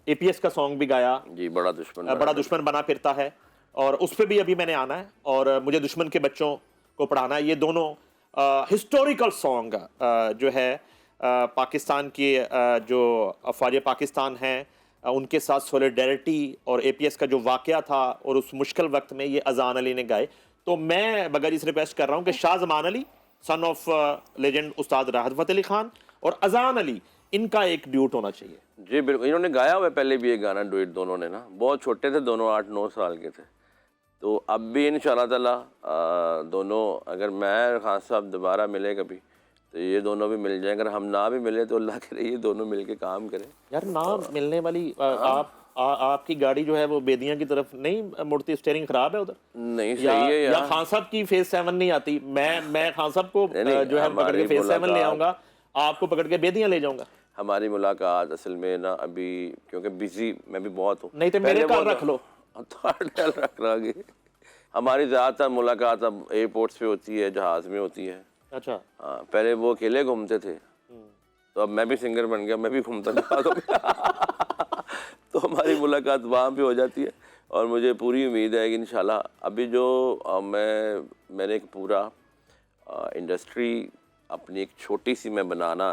APS का सॉन्ग भी गाया जी, बड़ा दुश्मन बना फिरता है, और उस पर भी अभी मैंने आना है, और मुझे दुश्मन के बच्चों को पढ़ाना है। ये दोनों हिस्टोरिकल सॉन्ग जो है पाकिस्तान के जो अफवाज पाकिस्तान हैं, उनके साथ सोलिडेरिटी और APS का जो वाक़या था, और उस मुश्किल वक्त में ये अज़ान अली ने गाए। तो मैं बगैर इस रिक्वेस्ट कर रहा हूँ कि शाह ज़मान अली सन ऑफ लेजेंड उस्ताद राहत फ़तेह अली खान और अज़ान अली, इनका एक ड्यूट होना चाहिए। जी बिल्कुल, इन्होंने गाया हुआ है पहले भी एक गाना डुएट दोनों ने ना, बहुत छोटे थे दोनों, 8-9 साल के थे। तो अब भी इंशाल्लाह ताला दोनों, अगर मैं और खान साहब दोबारा मिले कभी तो ये दोनों भी मिल जाएं। अगर हम ना भी मिले तो अल्लाह करे ये दोनों मिलके काम करें। यार ना मिलने वाली आपकी गाड़ी जो है वो बेदियां की तरफ नहीं मुड़ती, स्टीयरिंग खराब है उधर? नहीं सही या, है या यार। खान साहब की फेस 7 नहीं आती? मैं खान साहब को नहीं, जो है पकड़ के हमारी फेस 7 ले मुलाकात- आऊंगा, आपको पकड़ के बेदियां ले जाऊंगा। हमारी मुलाकात असल में ना अभी, क्योंकि बिजी मैं भी बहुत हूँ। नहीं तो मेरे कार रख लो। तो रख लागे। हमारी ज़्यादातर मुलाकात अब एयरपोर्ट्स पे होती है, जहाज़ में होती है। अच्छा। हाँ, पहले वो अकेले घूमते थे, तो अब मैं भी सिंगर बन गया, मैं भी घूमता था। तो हमारी मुलाकात वहाँ पे हो जाती है। और मुझे पूरी उम्मीद है कि इंशाल्लाह अभी जो मैंने एक पूरा इंडस्ट्री अपनी एक छोटी सी मैं बनाना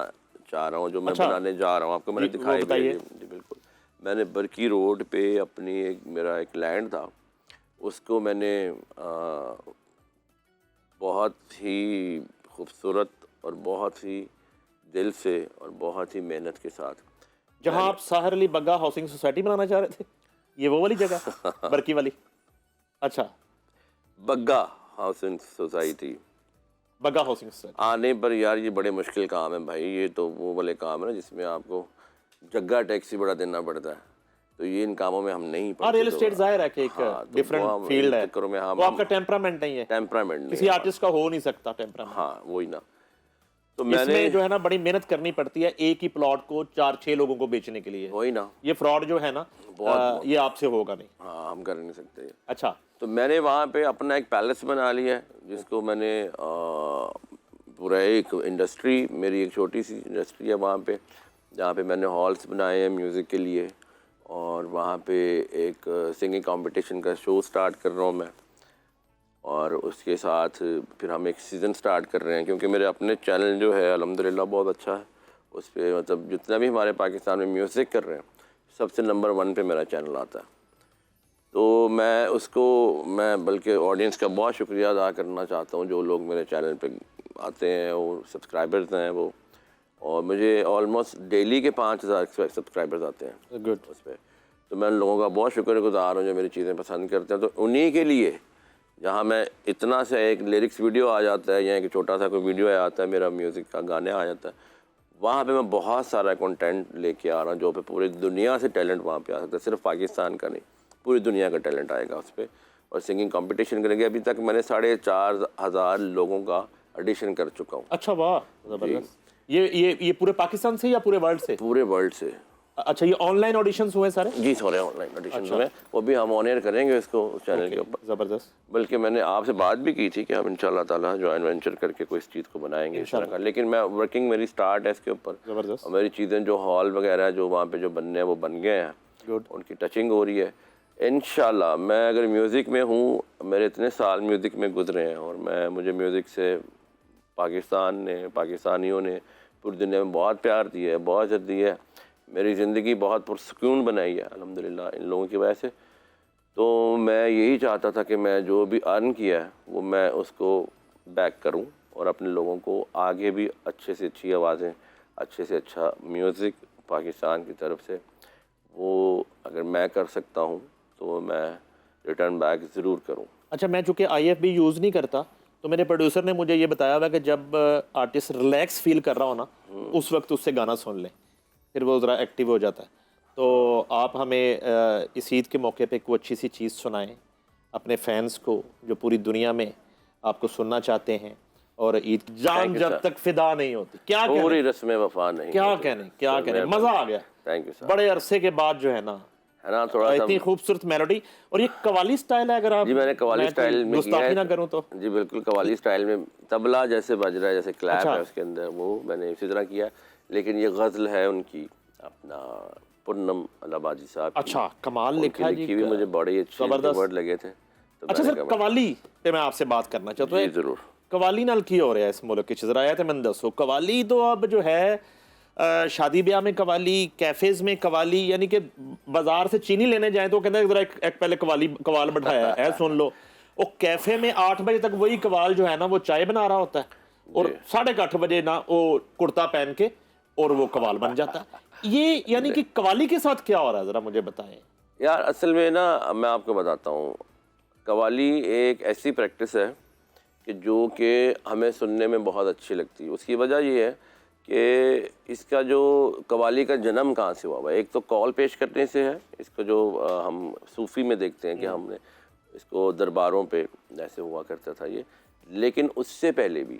चाह रहा हूँ, जो मैं अच्छा। बनाने जा रहा हूँ, आपको मैंने जी, वो दिखाई बताइए। जी बिल्कुल। मैंने बरकी रोड पे अपनी मेरा एक लैंड था, उसको मैंने बहुत ही खूबसूरत और बहुत ही दिल से और बहुत ही मेहनत के साथ, जहां आप साहर अली बग्गा हाउसिंग सोसाइटी बनाना चाह रहे थे, ये वो वाली जगह बरकी वाली? अच्छा, Bagga housing society Bagga housing society. आने पर यार ये बड़े मुश्किल काम है भाई। ये तो वो वाले काम है ना जिसमें आपको जगह टैक्स ही बड़ा देना पड़ता है, तो ये इन कामों में हम नहीं पड़ते। रियल एस्टेट जाहिर है कि एक हाँ, तो डिफरेंट वो हम फील्ड है, इन चक्करों में वो आपका टेम्परामेंट नहीं है, टेम्परामेंट नहीं किसी है। आर्टिस्ट का हो नहीं सकता टेम्परामेंट। हाँ वही ना, तो मैंने इसमें जो है ना बड़ी मेहनत करनी पड़ती है एक ही प्लॉट को 4-6 लोगों को बेचने के लिए। वही ना, ये फ्रॉड जो है ना ये आपसे होगा नहीं। हाँ हम कर नहीं सकते ये। अच्छा, तो मैंने वहाँ पे अपना एक पैलेस बना लिया है, जिसको मैंने पूरा एक इंडस्ट्री, मेरी एक छोटी सी इंडस्ट्री है वहाँ पे, जहाँ पे मैंने हॉल्स बनाए हैं म्यूज़िक के लिए। और वहाँ पे एक सिंगिंग कंपटीशन का शो स्टार्ट कर रहा हूँ मैं, और उसके साथ फिर हम एक सीज़न स्टार्ट कर रहे हैं, क्योंकि मेरे अपने चैनल जो है अल्हम्दुलिल्लाह बहुत अच्छा है। उस पर मतलब जितना भी हमारे पाकिस्तान में म्यूज़िक कर रहे हैं सबसे नंबर 1 पे मेरा चैनल आता है। तो मैं बल्कि ऑडियंस का बहुत शुक्रिया अदा करना चाहता हूँ, जो लोग मेरे चैनल पे आते हैं, वो सब्सक्राइबर्स हैं वो, और मुझे ऑलमोस्ट डेली के 5000 सब्सक्राइबर्स आते हैं गुड। उस पर। तो मैं उन लोगों का बहुत शुक्रगुजार हूँ जो मेरी चीज़ें पसंद करते हैं। तो उन्हीं के लिए जहाँ मैं इतना सा एक लिरिक्स वीडियो आ जाता है या एक छोटा सा कोई वीडियो आ जाता है, मेरा म्यूज़िक का गाने आ जाता है, वहाँ पे मैं बहुत सारा कंटेंट लेके आ रहा हूँ, जो पे पूरी दुनिया से टैलेंट वहाँ पे आ सकता है, सिर्फ पाकिस्तान का नहीं, पूरी दुनिया का टैलेंट आएगा उस पर। और सिंगिंग कंपटीशन करेंगे। अभी तक मैंने 4500 लोगों का ऑडिशन कर चुका हूँ। अच्छा, वाह, जबरदस्त। ये पूरे पाकिस्तान से या पूरे वर्ल्ड से? पूरे वर्ल्ड से। अच्छा, ये ऑनलाइन ऑडिशंस हुए सारे? जी सारे ऑनलाइन ऑडिशन में, वो भी हम ऑन एयर करेंगे इसको चैनल के ऊपर। जबरदस्त। बल्कि मैंने आपसे बात भी की थी कि हम इंशाल्लाह ताला जॉइंट वेंचर करके कोई इस चीज़ को बनाएंगे इस तरह का, लेकिन मैं वर्किंग मेरी स्टार्ट है इसके ऊपर। जबरदस्त। और मेरी चीज़ें जो हॉल वगैरह जो वहाँ पे जो बनने हैं वो बन गए हैं, गुड। उनकी टचिंग हो रही है इंशाल्लाह। मैं अगर म्यूज़िक में हूँ, मेरे इतने साल म्यूज़िक में गुजरे हैं, और मुझे म्यूज़िक से पाकिस्तान ने, पाकिस्तानियों ने पूरी दुनिया में बहुत प्यार दिया है, बहुत इज़्ज़त दी है। मेरी ज़िंदगी बहुत पुरसुकून बनाई है अल्हम्दुलिल्लाह इन लोगों की वजह से। तो मैं यही चाहता था कि मैं जो भी अर्न किया है वो मैं उसको बैक करूं, और अपने लोगों को आगे भी अच्छे से अच्छी आवाज़ें, अच्छे से अच्छा म्यूज़िक पाकिस्तान की तरफ से वो अगर मैं कर सकता हूं तो मैं रिटर्न बैक ज़रूर करूं। अच्छा, मैं चूँकि IFB यूज़ नहीं करता, तो मेरे प्रोड्यूसर ने मुझे ये बताया हुआ कि जब आर्टिस्ट रिलैक्स फील कर रहा हो ना, उस वक्त उससे गाना सुन लें, फिर वो ज़रा एक्टिव हो जाता है। तो आप हमें इस ईद के मौके पे कोई अच्छी सी चीज़ सुनाएं अपने फैंस को, जो पूरी दुनिया में आपको सुनना चाहते हैं। और ईद की जान जब तक फिदा नहीं होती, क्या पूरी रस्में वफा नहीं, क्या कहने, मज़ा आ गया। Thank you sir. बड़े अरसे के बाद जो है ना थोड़ा सा इतनी खूबसूरत मेलोडी, और ये कवाली स्टाइल है। अगर आप जी मैंने कवाली स्टाइल में गुस्ताखी ना करूं तो जी बिल्कुल कवाली स्टाइल में तबला जैसे बज रहा है, जैसे क्लैप अच्छा। है उसके अंदर, वो मैंने इसी तरह किया। लेकिन ये गज़ल है उनकी, अपना पूनम अलाबाजी साहब की। अच्छा, कमाल लिखा है जी, लिखी हुई मुझे बड़े अच्छे वर्ड लगे थे। तो अच्छा मैंने सर, कहा कवाली पे मैं आपसे बात करना चाहता हूँ। जी जरूर। कवाली नाल की हो रहा है इस मुल्क की चजराया थे मैंने दसो। कवाली तो अब जो है शादी ब्याह में कवाली, कैफेज में कवाली, यानी कि बाजार से चीनी लेने जाए तो कहते हैं जरा एक पहले कवाल बैठाया है सुन लो। वो कैफे में 8 बजे तक वही कवाल जो है ना वो चाय बना रहा होता है, और 8:30 बजे ना वो कुर्ता पहन के और वो कवाल बन जाता है। ये यानी कि कवाली के साथ क्या हो रहा है, जरा मुझे बताएं। यार असल में ना मैं आपको बताता हूँ, कवाली एक ऐसी प्रैक्टिस है कि जो कि हमें सुनने में बहुत अच्छी लगती है। उसकी वजह ये है कि इसका जो कवाली का जन्म कहाँ से हुआ है। एक तो कौल पेश करने से है, इसको जो हम सूफ़ी में देखते हैं कि हमने इसको दरबारों पे ऐसे हुआ करता था ये। लेकिन उससे पहले भी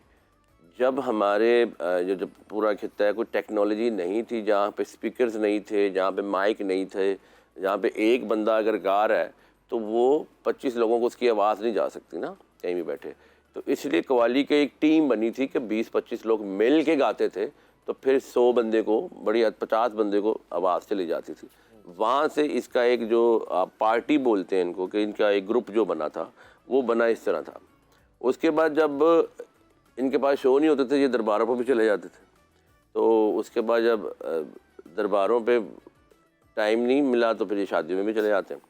जब हमारे जब पूरा खित्ता है, कोई टेक्नोलॉजी नहीं थी, जहाँ पे स्पीकर्स नहीं थे, जहाँ पे माइक नहीं थे, जहाँ पे एक बंदा अगर गा रहा है तो वो 25 लोगों को उसकी आवाज़ नहीं जा सकती ना कहीं भी बैठे। तो इसलिए कवाली की एक टीम बनी थी कि 20-25 लोग मिल के गाते थे, तो फिर 100 बंदे को, बड़ी 50 बंदे को आवाज़ चली जाती थी। वहाँ से इसका एक जो पार्टी बोलते हैं इनको, कि इनका एक ग्रुप जो बना था वो बना इस तरह था। उसके बाद जब इनके पास शो नहीं होते थे, ये दरबारों पर भी चले जाते थे। तो उसके बाद जब दरबारों पे टाइम नहीं मिला तो फिर ये शादियों में भी चले जाते हैं।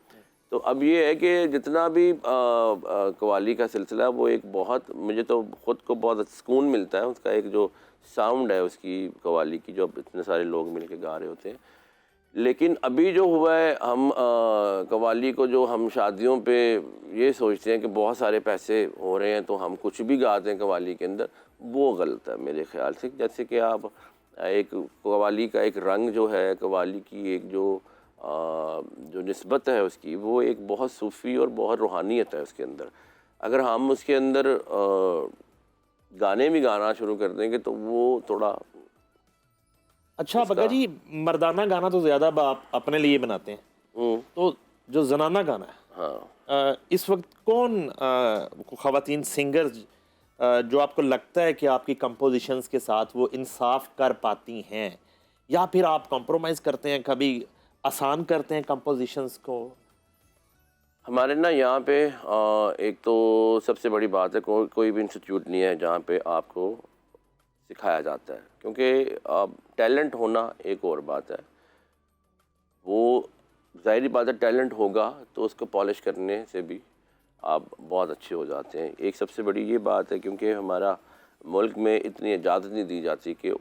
तो अब ये है कि जितना भी कवाली का सिलसिला है वो एक बहुत, मुझे तो ख़ुद को बहुत सुकून मिलता है। उसका एक जो साउंड है उसकी कवाली की, जो इतने सारे लोग मिल के गा रहे होते हैं। लेकिन अभी जो हुआ है, हम कवाली को जो हम शादियों पे ये सोचते हैं कि बहुत सारे पैसे हो रहे हैं तो हम कुछ भी गाते हैं कवाली के अंदर, वो गलत है मेरे ख़्याल से। जैसे कि आप एक कवाली का एक रंग जो है, कवाली की एक जो निस्बत है उसकी, वो एक बहुत सूफ़ी और बहुत रूहानियत है उसके अंदर। अगर हम उसके अंदर गाने भी गाना शुरू कर देंगे तो वो थोड़ा अच्छा बगा जी, मर्दाना गाना तो ज़्यादा आप अपने लिए बनाते हैं, तो जो जनाना गाना है, हाँ, इस वक्त कौन ख़वातीन सिंगर्स जो आपको लगता है कि आपकी कंपोजिशंस के साथ वो इंसाफ कर पाती हैं, या फिर आप कॉम्प्रोमाइज़ करते हैं, कभी आसान करते हैं कंपोजिशंस को? हमारे ना यहाँ पे एक तो सबसे बड़ी बात है, कोई भी इंस्टीट्यूट नहीं है जहाँ पे आपको सिखाया जाता है। क्योंकि टैलेंट होना एक और बात है, वो ज़ाहिरी बात है, टैलेंट होगा तो उसको पॉलिश करने से भी आप बहुत अच्छे हो जाते हैं। एक सबसे बड़ी ये बात है, क्योंकि हमारा मुल्क में इतनी इजाज़त नहीं दी जाती कि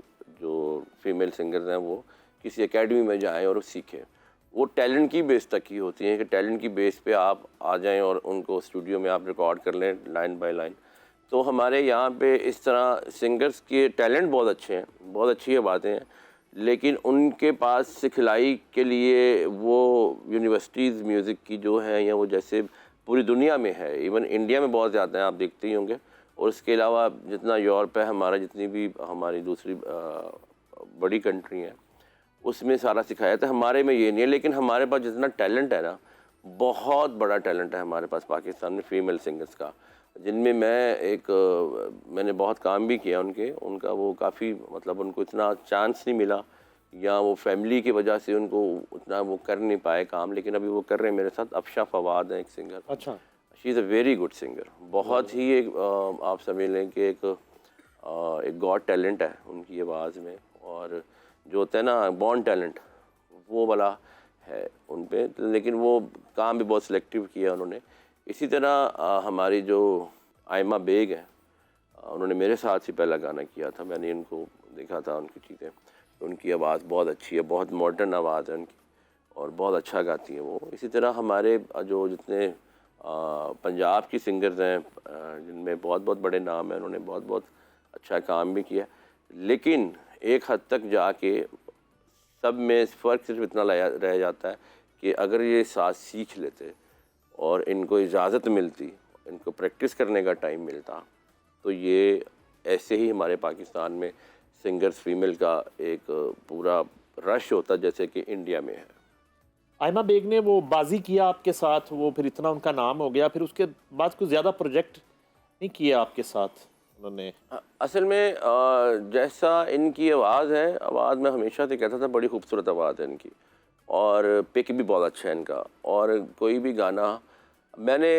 जो फीमेल सिंगर्स हैं वो किसी एकेडमी में जाएं और सीखें। वो टैलेंट की बेस तक ही होती हैं कि टैलेंट की बेस पे आप आ जाएं और उनको स्टूडियो में आप रिकॉर्ड कर लें लाइन बाय लाइन। तो हमारे यहाँ पे इस तरह सिंगर्स के टैलेंट बहुत अच्छे हैं, बहुत अच्छी है बातें हैं, लेकिन उनके पास सिखलाई के लिए वो यूनिवर्सिटीज़ म्यूज़िक की जो हैं, या वो जैसे पूरी दुनिया में है, इवन इंडिया में बहुत ज़्यादा हैं, आप देखते ही होंगे। और इसके अलावा जितना यूरोप है हमारा, जितनी भी हमारी दूसरी बड़ी कंट्री हैं, उसमें सारा सिखाया था। हमारे में ये नहीं है, लेकिन हमारे पास जितना टैलेंट है ना, बहुत बड़ा टैलेंट है हमारे पास पाकिस्तान में फीमेल सिंगर्स का, जिनमें मैंने बहुत काम भी किया उनका वो काफ़ी, मतलब उनको इतना चांस नहीं मिला, या वो फैमिली की वजह से उनको उतना वो कर नहीं पाए काम, लेकिन अभी वो कर रहे हैं मेरे साथ। अफशा फवाद है एक सिंगर। अच्छा। She is a very good singer, बहुत ही एक आप समझ लें कि एक गॉड टैलेंट है उनकी आवाज़ में, और जो होता है ना बॉर्न टैलेंट, वो वाला है उन पे। लेकिन वो काम भी बहुत सिलेक्टिव किया उन्होंने। इसी तरह हमारी जो आयमा बेग है, उन्होंने मेरे साथ ही पहला गाना किया था। मैंने इनको देखा था उनकी चीज़ें, उनकी आवाज़ बहुत अच्छी है, बहुत मॉडर्न आवाज़ है उनकी, और बहुत अच्छा गाती हैं वो। इसी तरह हमारे जो जितने पंजाब की सिंगर्स हैं, जिनमें बहुत बहुत बड़े नाम हैं, उन्होंने बहुत बहुत अच्छा काम भी किया। लेकिन एक हद तक जाके सब में फ़र्क सिर्फ इतना रह जाता है कि अगर ये साथ सीख लेते और इनको इजाज़त मिलती, इनको प्रैक्टिस करने का टाइम मिलता, तो ये ऐसे ही हमारे पाकिस्तान में सिंगर्स फीमेल का एक पूरा रश होता जैसे कि इंडिया में है। आयमा बेग ने वो बाजी किया आपके साथ, वो फिर इतना उनका नाम हो गया, फिर उसके बाद कुछ ज़्यादा प्रोजेक्ट नहीं किया आपके साथ उन्होंने? असल में जैसा इनकी आवाज़ है, आवाज़ में हमेशा से कहता था बड़ी खूबसूरत आवाज़ है इनकी, और पिक भी बहुत अच्छा है इनका। और कोई भी गाना मैंने,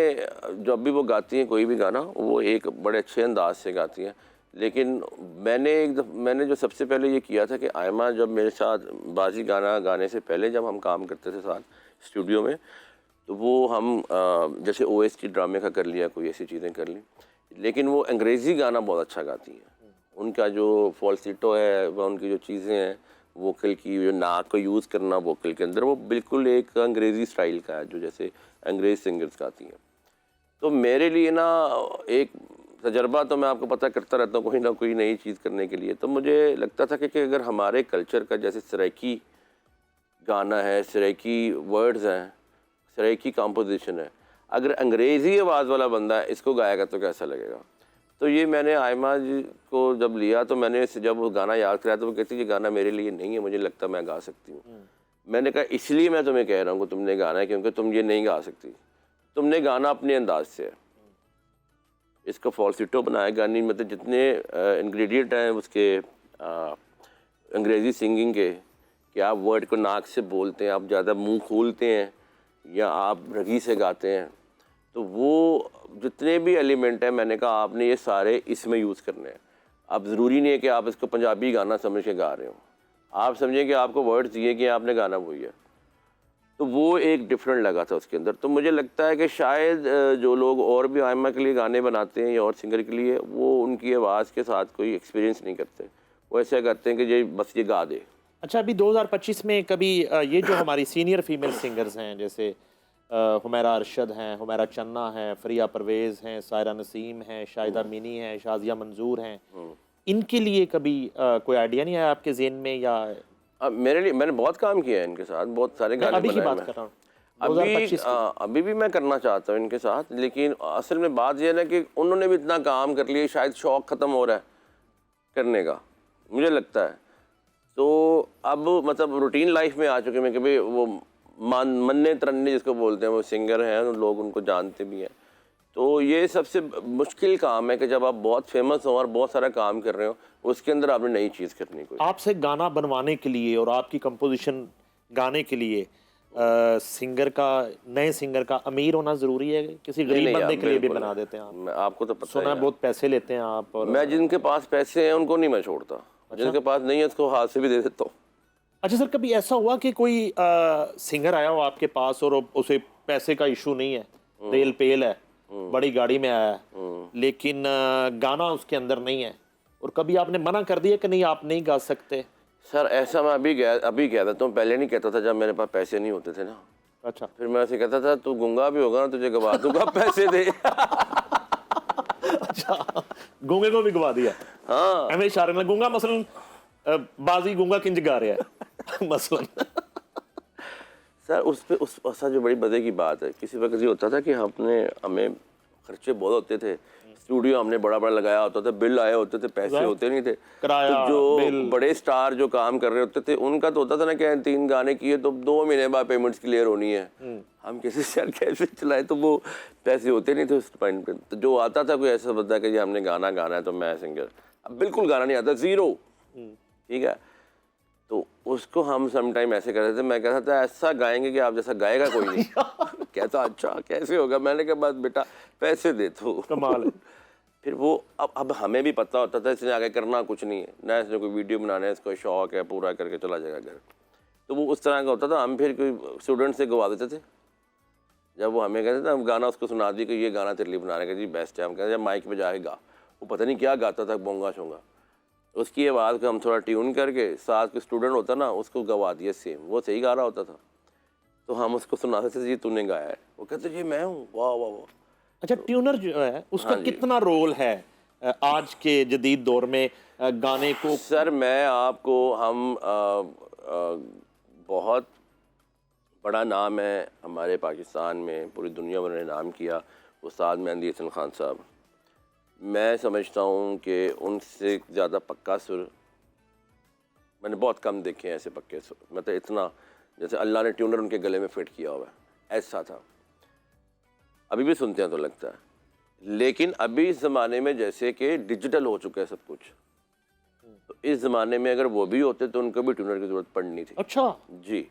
जब भी वो गाती हैं कोई भी गाना, वो एक बड़े अच्छे अंदाज से गाती हैं। लेकिन मैंने जो सबसे पहले ये किया था कि आयमा जब मेरे साथ बाजी गाना गाने से पहले जब हम काम करते थे साथ स्टूडियो में, तो वो हम जैसे OST ड्रामे का कर लिया, कोई ऐसी चीज़ें कर ली। लेकिन वो अंग्रेज़ी गाना बहुत अच्छा गाती हैं, उनका जो फॉल्सिटो है, वह उनकी जो चीज़ें हैं वोकल की, जो नाक को यूज़ करना वोकल के अंदर, वो बिल्कुल एक अंग्रेज़ी स्टाइल का है, जो जैसे अंग्रेज़ सिंगर्स गाती हैं। तो मेरे लिए ना एक तजर्बा तो मैं आपको पता करता रहता हूँ कोई ना कोई नई चीज़ करने के लिए। तो मुझे लगता था कि अगर हमारे कल्चर का जैसे सराइकी गाना है, सराइकी वर्ड्स हैं, सराइकी कंपोजिशन है, अगर अंग्रेज़ी आवाज़ वाला बंदा इसको गाएगा तो कैसा लगेगा। तो ये मैंने आयमा जी को जब लिया तो मैंने जब वो गाना याद कराया तो वो कहती ये गाना मेरे लिए नहीं है, मुझे लगता मैं गा सकती हूँ। मैंने कहा इसलिए मैं तुम्हें कह रहा हूँ कि तुमने गाना है, क्योंकि तुम ये नहीं गा सकती, तुमने गाना अपने अंदाज से है। इसका फॉल्सिटो बनाया गाने, मतलब जितने इंग्रेडिएंट हैं उसके अंग्रेज़ी सिंगिंग के, कि आप वर्ड को नाक से बोलते हैं, आप ज़्यादा मुंह खोलते हैं या आप रगी से गाते हैं, तो वो जितने भी एलिमेंट हैं मैंने कहा आपने ये सारे इसमें यूज़ करने हैं। अब ज़रूरी नहीं है कि आप इसको पंजाबी गाना समझ के गा रहे हो, आप समझें कि आपको वर्ड्स दिए कि आपने गाना वही है। तो वो एक डिफरेंट लगा था उसके अंदर। तो मुझे लगता है कि शायद जो लोग और भी आयमा के लिए गाने बनाते हैं या और सिंगर के लिए, वो उनकी आवाज़ के साथ कोई एक्सपीरियंस नहीं करते, वो ऐसा करते हैं कि ये बस ये गा दे। अच्छा, अभी 2025 में कभी ये जो हमारी सीनियर फीमेल सिंगर्स हैं, जैसे हुमैरा अरशद हैं, हुमैरा चन्ना हैं, फरिया परवेज़ हैं, सायरा नसीम हैं, शाहिदा मिनी हैं, शाजिया मंजूर हैं, इनके लिए कभी कोई आइडिया नहीं आया आपके ज़हन में? या अब मेरे लिए मैंने बहुत काम किया है इनके साथ, बहुत सारे गाने अभी की बनाए बात मैं। कर रहा हूँ, अभी 2025 की। अभी भी मैं करना चाहता हूँ इनके साथ, लेकिन असल में बात यह है ना कि उन्होंने भी इतना काम कर लिया, शायद शौक़ ख़त्म हो रहा है करने का, मुझे लगता है। तो अब मतलब रूटीन लाइफ में आ चुके मैं कि भाई वो मन्ने तरन्ने जिसको बोलते हैं, वो सिंगर हैं, लोग उनको जानते भी हैं। तो ये सबसे मुश्किल काम है कि जब आप बहुत फेमस हो और बहुत सारा काम कर रहे हो, उसके अंदर आपने नई चीज़ करनी कोई। आपसे गाना बनवाने के लिए और आपकी कंपोजिशन गाने के लिए सिंगर का, नए सिंगर का अमीर होना ज़रूरी है? किसी गरीब नहीं बंदे यार, के लिए भी बिल्कुल बना देते हैं आप? आपको तो पता सुना है है बहुत पैसे लेते हैं आप। और मैं जिनके पास पैसे हैं उनको नहीं मैं छोड़ता, जिनके पास नहीं है उसको हाथ से भी दे देता हूँ। अच्छा सर, कभी ऐसा हुआ कि कोई सिंगर आया हो आपके पास और उसे पैसे का इशू नहीं है, रेल पेल है, बड़ी गाड़ी में आया है, लेकिन गाना उसके अंदर नहीं है, और कभी आपने मना कर दिया कि नहीं आप नहीं गा सकते? सर ऐसा मैं अभी कह देता हूँ, पहले नहीं कहता था जब मेरे पास पैसे नहीं होते थे ना। अच्छा। फिर मैं ऐसे कहता था तू गूंगा भी होगा ना तुझे गवा दूंगा, पैसे दे। अच्छा, गूंगे को भी गवा दिया? हाँ, एम इशारे में गूंगा मसलन बाजी गूंगा किंज गा रहा है मसलन। सर उस पे उस ऐसा जो बड़ी मज़े की बात है, किसी वक्त ये होता था कि हमें खर्चे बहुत होते थे, स्टूडियो हमने बड़ा बड़ा लगाया होता था, बिल आए होते थे, पैसे होते नहीं थे। किराया, तो जो बिल। बड़े स्टार जो काम कर रहे होते थे उनका तो होता था ना कि 3 गाने किए तो 2 महीने बाद पेमेंट्स क्लियर होनी है, हम कैसे सर कैसे चलाए, तो वो पैसे होते नहीं थे उस पॉइंट पे। तो जो आता था कोई ऐसा बंदा कि जी हमने गाना गाना है, तो मैं सिंगर, अब बिल्कुल गाना नहीं आता, ज़ीरो, ठीक है, तो उसको हम समटाइम ऐसे करते थे, मैं कहता था ऐसा गाएंगे कि आप जैसा गाएगा कोई नहीं। कहता अच्छा कैसे होगा, मैंने कहा बस बेटा पैसे दे तो। कमाल है। फिर वो अब हमें भी पता होता था इसने आगे करना कुछ नहीं है ना, इसने कोई वीडियो बनाना है, इसको शौक है, पूरा करके चला जाएगा घर। तो वो उस तरह का होता था। हम फिर कोई स्टूडेंट से गवा देते थे, जब वो हमें कहते थे हम गाना उसको सुना दिए कि ये गाना तेरे लिए बनाने का जी बेस्ट है, हम कहते हैं माइक पे जाके गा, वो पता नहीं क्या गाता था, बोंगा शोंगा, उसकी आवाज़ को हम थोड़ा ट्यून करके साथ कोई स्टूडेंट होता ना उसको गवा दिया सेम, वो सही गा रहा होता था, तो हम उसको सुनाते थे जी तूने गाया है, वो कहते जी मैं हूँ, वाह वाह वाह। अच्छा, ट्यूनर जो है उसका हाँ जी। कितना रोल है आज के जदीद दौर में गाने को? सर मैं आपको बहुत बड़ा नाम है हमारे पाकिस्तान में, पूरी दुनिया में उन्होंने नाम किया, उस्ताद मेहंदी हसन खान साहब। मैं समझता हूँ कि उनसे ज़्यादा पक्का सुर मैंने बहुत कम देखे हैं, ऐसे पक्के सुर, मतलब इतना जैसे अल्लाह ने ट्यूनर उनके गले में फिट किया हुआ है, ऐसा था। अभी भी सुनते हैं तो लगता है, लेकिन अभी इस ज़माने में जैसे कि डिजिटल हो चुका है सब कुछ, तो इस ज़माने में अगर वो भी होते तो उनको भी ट्यूनर की ज़रूरत पड़नी थी। अच्छा जी,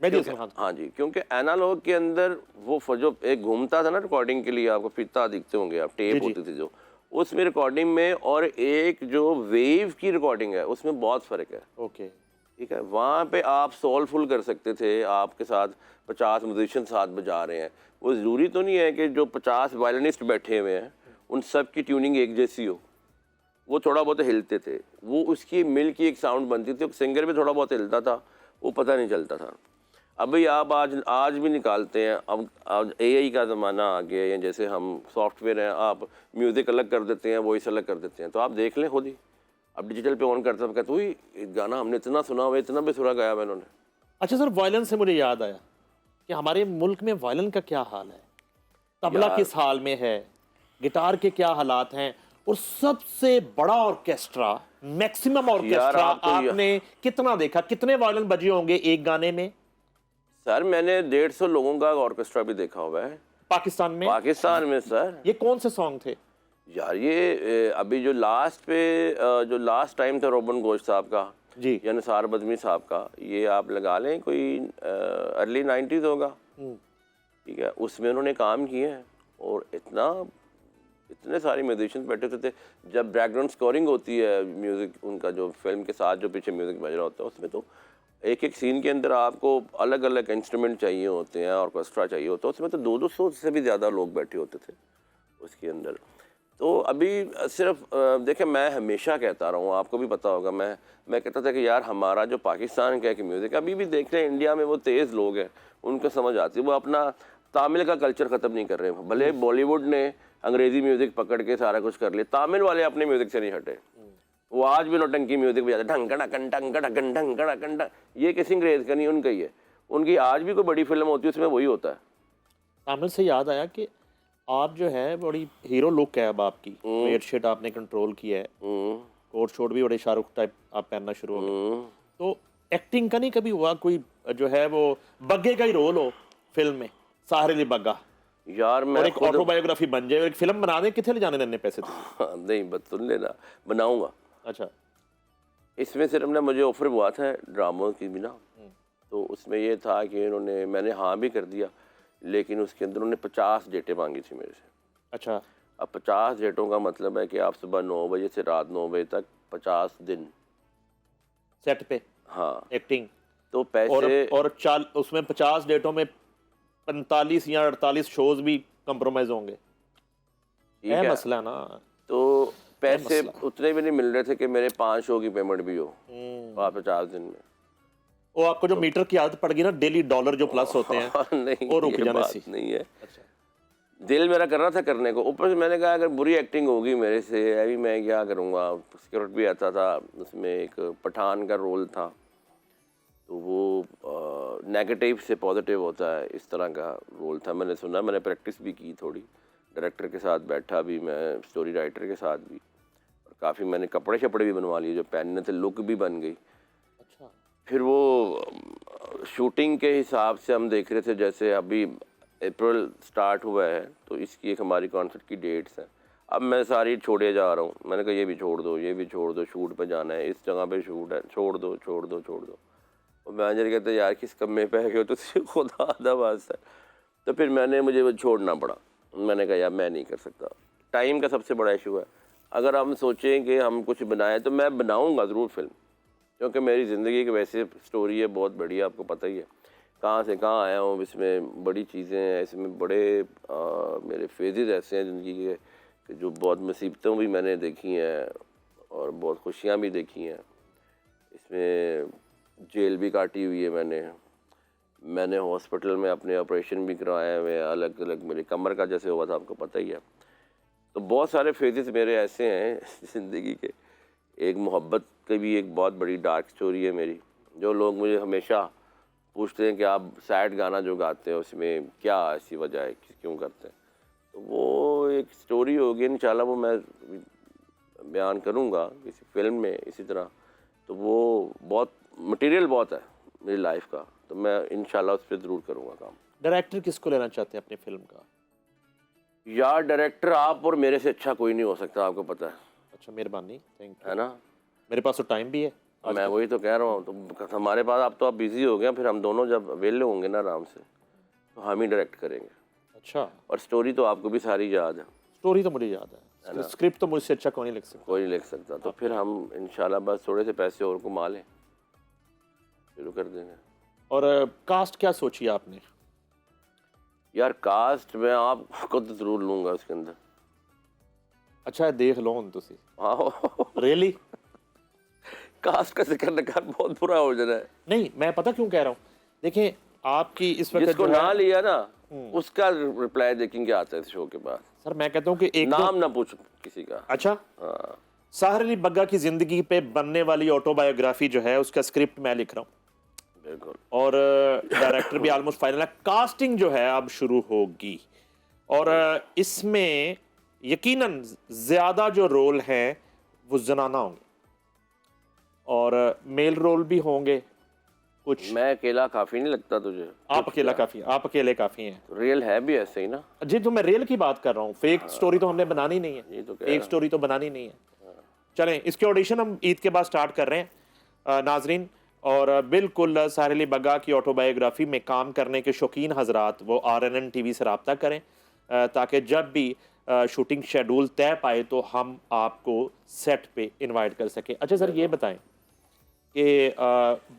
मेहंदी हसन खान। हाँ जी, क्योंकि एनालॉग के अंदर वो जो एक घूमता था ना रिकॉर्डिंग के लिए, आपको फिरता दिखते होंगे आप, टेप जी। होती थी जो, उसमें रिकॉर्डिंग में और एक जो वेव की रिकॉर्डिंग है उसमें बहुत फ़र्क है। ओके, ठीक है, वहाँ पे आप सोलफुल कर सकते थे, आपके साथ 50 म्यूजिशियन साथ बजा रहे हैं, वो ज़रूरी तो नहीं है कि जो 50 वायलिनिस्ट बैठे हुए हैं उन सब की ट्यूनिंग एक जैसी हो, वो थोड़ा बहुत हिलते थे, वो उसकी मिल की एक साउंड बनती थी, सिंगर भी थोड़ा बहुत हिलता था, वो पता नहीं चलता था। अभी आप आज भी निकालते हैं, अब एआई का ज़माना आ गया है, जैसे हम सॉफ्टवेयर हैं, आप म्यूज़िक अलग कर देते हैं, वॉइस अलग कर देते हैं, तो आप देख लें खुद ही। अब डिजिटल पे ऑन करता कहते हुई गाना हमने इतना सुना हुआ, इतना बेसुरा गाया हुआ इन्होंने। अच्छा सर, वायलेंस से मुझे याद आया कि हमारे मुल्क में वायलिन का क्या हाल है, तबला यार। किस हाल में है, गिटार के क्या हालात हैं, और सबसे बड़ा ऑर्केस्ट्रा, मैक्सिमम ऑर्केस्ट्रा आपने कितना देखा? कितने वायलिन बजे होंगे एक गाने में? सर मैंने 150 लोगों का ऑर्केस्ट्रा भी देखा हुआ है पाकिस्तान में। पाकिस्तान में सर। ये कौन से सॉन्ग थे यार ये अभी जो लास्ट टाइम था रोबन गोश साहब का जी? या निसार बदमी साहब का, ये आप लगा लें कोई अर्ली 90s होगा, ठीक है, उसमें उन्होंने काम किए हैं। और इतने सारे म्यूजिशियंस बैठे होते थे, जब बैकग्राउंड स्कोरिंग होती है म्यूज़िक उनका, जो फिल्म के साथ जो पीछे म्यूज़िक बज रहा होता है, उसमें तो एक एक सीन के अंदर आपको अलग अलग इंस्ट्रूमेंट चाहिए होते हैं, ऑर्केस्ट्रा चाहिए होता है, उसमें तो 200 से भी ज़्यादा लोग बैठे होते थे उसके अंदर। तो अभी सिर्फ देखिए, मैं हमेशा कहता रहा हूँ, आपको भी पता होगा, मैं कहता था कि यार हमारा जो पाकिस्तान का एक म्यूज़िक, अभी भी देख रहे हैं इंडिया में वो तेज़ लोग हैं, उनको समझ आती है, वो अपना तामिल का कल्चर ख़त्म नहीं कर रहे। भले बॉलीवुड ने अंग्रेज़ी म्यूज़िक पकड़ के सारा कुछ कर लिया, तामिल वाले अपने म्यूज़िक से नहीं हटे, वो आज भी नौटंकी म्यूज़िक बजाते, ढंगड़ा कंटंगड़ा ढंगड़ा कंटा, ये किसी अंग्रेज़ का नहीं, उनका ही है। उनकी आज भी कोई बड़ी फिल्म होती है उसमें वही होता है। तामिल से याद आया कि आप जो है बड़ी हीरो लुक है अब आपकी, वेट शेट आपने कंट्रोल किया है, कोट शोट भी बड़े शाहरुख टाइप आप पहनना शुरू हो गए, तो एक्टिंग का नहीं कभी हुआ कोई जो है वो बग्गे का ही रोल हो फिल्म में, साहिर अली बग्गा, यार मैं और एक ऑटोबायोग्राफी बन जाए, एक फिल्म बना दे, कितने ले जाने देने पैसे थे? नहीं बस सुन लेना, बनाऊंगा। अच्छा, इसमें सिर्फ ना मुझे ऑफर हुआ था ड्रामों की भी ना, तो उसमें ये था कि मैंने हाँ भी कर दिया, लेकिन उसके अंदर उन्होंने 50 डेटें मांगी थी मेरे से। अच्छा, अब 50 डेटों का मतलब है कि आप सुबह 9 बजे से रात 9 बजे तक 50 दिन सेट पे हाँ एक्टिंग, तो पैसे और उसमें 50 डेटों में 45 या 48 शोज भी कंप्रोमाइज होंगे, ठीक है है मसला ना। तो पैसे मसला। उतने भी नहीं मिल रहे थे कि मेरे 5 शो की पेमेंट भी हो 50 दिन में। वो आपको जो मीटर की आदत पड़ गई ना, डेली डॉलर जो प्लस होते हैं, नहीं वो रुक ये जाने बात से। नहीं है। अच्छा, दिल मेरा कर रहा था करने को, ऊपर से मैंने कहा अगर बुरी एक्टिंग होगी मेरे से अभी मैं क्या करूँगा। सिक्योरिटी भी आता था, उसमें एक पठान का रोल था, तो वो नेगेटिव से पॉजिटिव होता है, इस तरह का रोल था। मैंने सुना, मैंने प्रैक्टिस भी की थोड़ी, डायरेक्टर के साथ बैठा भी मैं, स्टोरी राइटर के साथ भी, और काफ़ी मैंने कपड़े शपड़े भी बनवा लिए जो पहनने थे, लुक भी बन गई। अच्छा, फिर वो शूटिंग के हिसाब से हम देख रहे थे, जैसे अभी अप्रैल स्टार्ट हुआ है तो इसकी एक हमारी कॉन्सर्ट की डेट्स हैं। अब मैं सारी छोड़े जा रहा हूँ, मैंने कहा ये भी छोड़ दो, ये भी छोड़ दो, शूट पे जाना है, इस जगह पे शूट है, छोड़ दो छोड़ दो छोड़ दो। और मैनेजर कहते यार किस कम्मे पे गए हो तो खुदा आधा बात है। तो फिर मुझे वो छोड़ना पड़ा। मैंने कहा यार मैं नहीं कर सकता, टाइम का सबसे बड़ा इशू है। अगर हम सोचें कि हम कुछ बनाएं तो मैं बनाऊँगा ज़रूर फिल्म, क्योंकि मेरी ज़िंदगी की वैसे स्टोरी है बहुत बड़ी, आपको पता ही है कहाँ से कहाँ आया हूँ। इसमें बड़ी चीज़ें हैं, इसमें बड़े मेरे फेजेस ऐसे हैं ज़िंदगी के कि जो बहुत मुसीबतों भी मैंने देखी हैं और बहुत खुशियाँ भी देखी हैं। इसमें जेल भी काटी हुई है मैंने हॉस्पिटल में अपने ऑपरेशन भी करवाए हुए हैं, अलग अलग, मेरे कमर का जैसे हुआ था आपको पता ही है। तो बहुत सारे फेजेस मेरे ऐसे हैं ज़िंदगी के। एक मोहब्बत की भी एक बहुत बड़ी डार्क स्टोरी है मेरी, जो लोग मुझे हमेशा पूछते हैं कि आप सैड गाना जो गाते हैं उसमें क्या ऐसी वजह है, क्यों करते हैं। तो वो एक स्टोरी होगी, इंशाल्लाह वो मैं बयान करूँगा किसी फिल्म में इसी तरह। तो वो बहुत मटेरियल बहुत है मेरी लाइफ का, तो मैं इंशाल्लाह उस पर ज़रूर करूँगा काम। डायरेक्टर किसको लेना चाहते हैं अपनी फिल्म का? यार डायरेक्टर आप और मेरे से अच्छा कोई नहीं हो सकता, आपको पता है। अच्छा, मेहरबानी, थैंक यू। है ना, मेरे पास तो टाइम भी है। मैं वही तो कह रहा हूँ, तो हमारे पास अब तो आप बिजी हो गए, फिर हम दोनों जब अवेलेबल होंगे ना आराम से, तो हम ही डायरेक्ट करेंगे। अच्छा, और स्टोरी तो आपको भी सारी याद है। स्टोरी तो मुझे याद है, स्क्रिप्ट तो मुझसे अच्छा कोई नहीं लिख सकता। कोई नहीं लिख सकता। तो फिर हम इंशाल्लाह बस थोड़े से पैसे और कमा लें, शुरू कर देंगे। और कास्ट क्या सोची आपने? यार कास्ट मैं आपको तो ज़रूर लूँगा उसके अंदर। अच्छा देख लो ਹੁਣ ਤੁਸੀਂ हाँ रियली कास्ट का जिक्र कर बहुत बुरा हो जाना है। नहीं मैं पता क्यों कह रहा हूँ, देखें आपकी इस वक्त जिसको जो है- ना लिया ना उसका रिप्लाई देखेंगे आता है शो के बाद। सर मैं कहता हूँ कि एक दो- नाम ना पूछ किसी का। अच्छा हाँ साहिर अली बग्गा की जिंदगी पे बनने वाली ऑटोबायोग्राफी जो है उसका स्क्रिप्ट मैं लिख रहा हूँ बिल्कुल। और डायरेक्टर भी ऑलमोस्ट फाइनल है, कास्टिंग जो है अब शुरू होगी और इसमें यकीनन ज्यादा जो रोल हैं वो जनाना होंगे और मेल रोल भी होंगे कुछ। मैं अकेला काफी नहीं लगता तुझे? आप अकेला काफी, आप अकेले काफी हैं रियल है भी ऐसे ही ना। जी, तो मैं रियल की बात कर रहा हूँ, फेक स्टोरी तो हमने बनानी नहीं है, ये तो कह फेक स्टोरी तो बनानी नहीं है। चलें इसके ऑडिशन हम ईद के बाद स्टार्ट कर रहे हैं नाजरीन, और बिल्कुल साहिर अली बग्गा की ऑटोबायोग्राफी में काम करने के शौकीन हजरात वो RNN TV से रब्ता करें ताकि जब भी शूटिंग शेड्यूल तय पाए तो हम आपको सेट पे इनवाइट कर सकें। अच्छा सर ये बताएं कि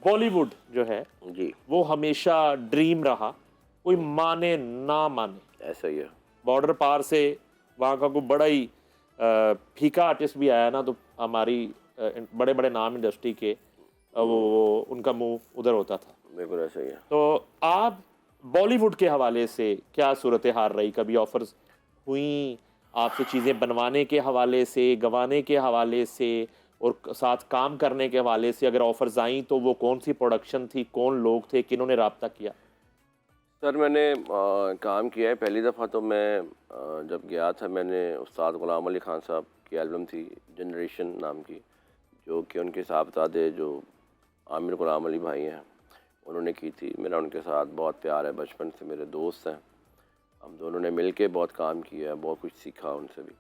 बॉलीवुड जो है जी वो हमेशा ड्रीम रहा, कोई माने ना माने, ऐसा ही है। बॉर्डर पार से वहाँ का कोई बड़ा ही फीका आर्टिस्ट भी आया ना तो हमारी बड़े बड़े नाम इंडस्ट्री के वो उनका मुंह उधर होता था। बिल्कुल ऐसा ही है। तो आप बॉलीवुड के हवाले से क्या सूरत हाल रही, कभी ऑफर्स हुई आपसे चीज़ें बनवाने के हवाले से, गंवाने के हवाले से और साथ काम करने के हवाले से? अगर ऑफर्स आई तो वो कौन सी प्रोडक्शन थी, कौन लोग थे, किन्होंने रब्ता किया? सर मैंने काम किया है। पहली दफ़ा तो मैं जब गया था मैंने उस्ताद ग़ुलाम अली ख़ान साहब की एल्बम थी जनरेशन नाम की, जो कि उनके साहबजादे जो आमिर ग़ुलाम अली भाई हैं उन्होंने की थी। मेरा उनके साथ बहुत प्यार है, बचपन से मेरे दोस्त हैं। हम दोनों ने मिल के बहुत काम किया है, बहुत कुछ सीखा उनसे भी।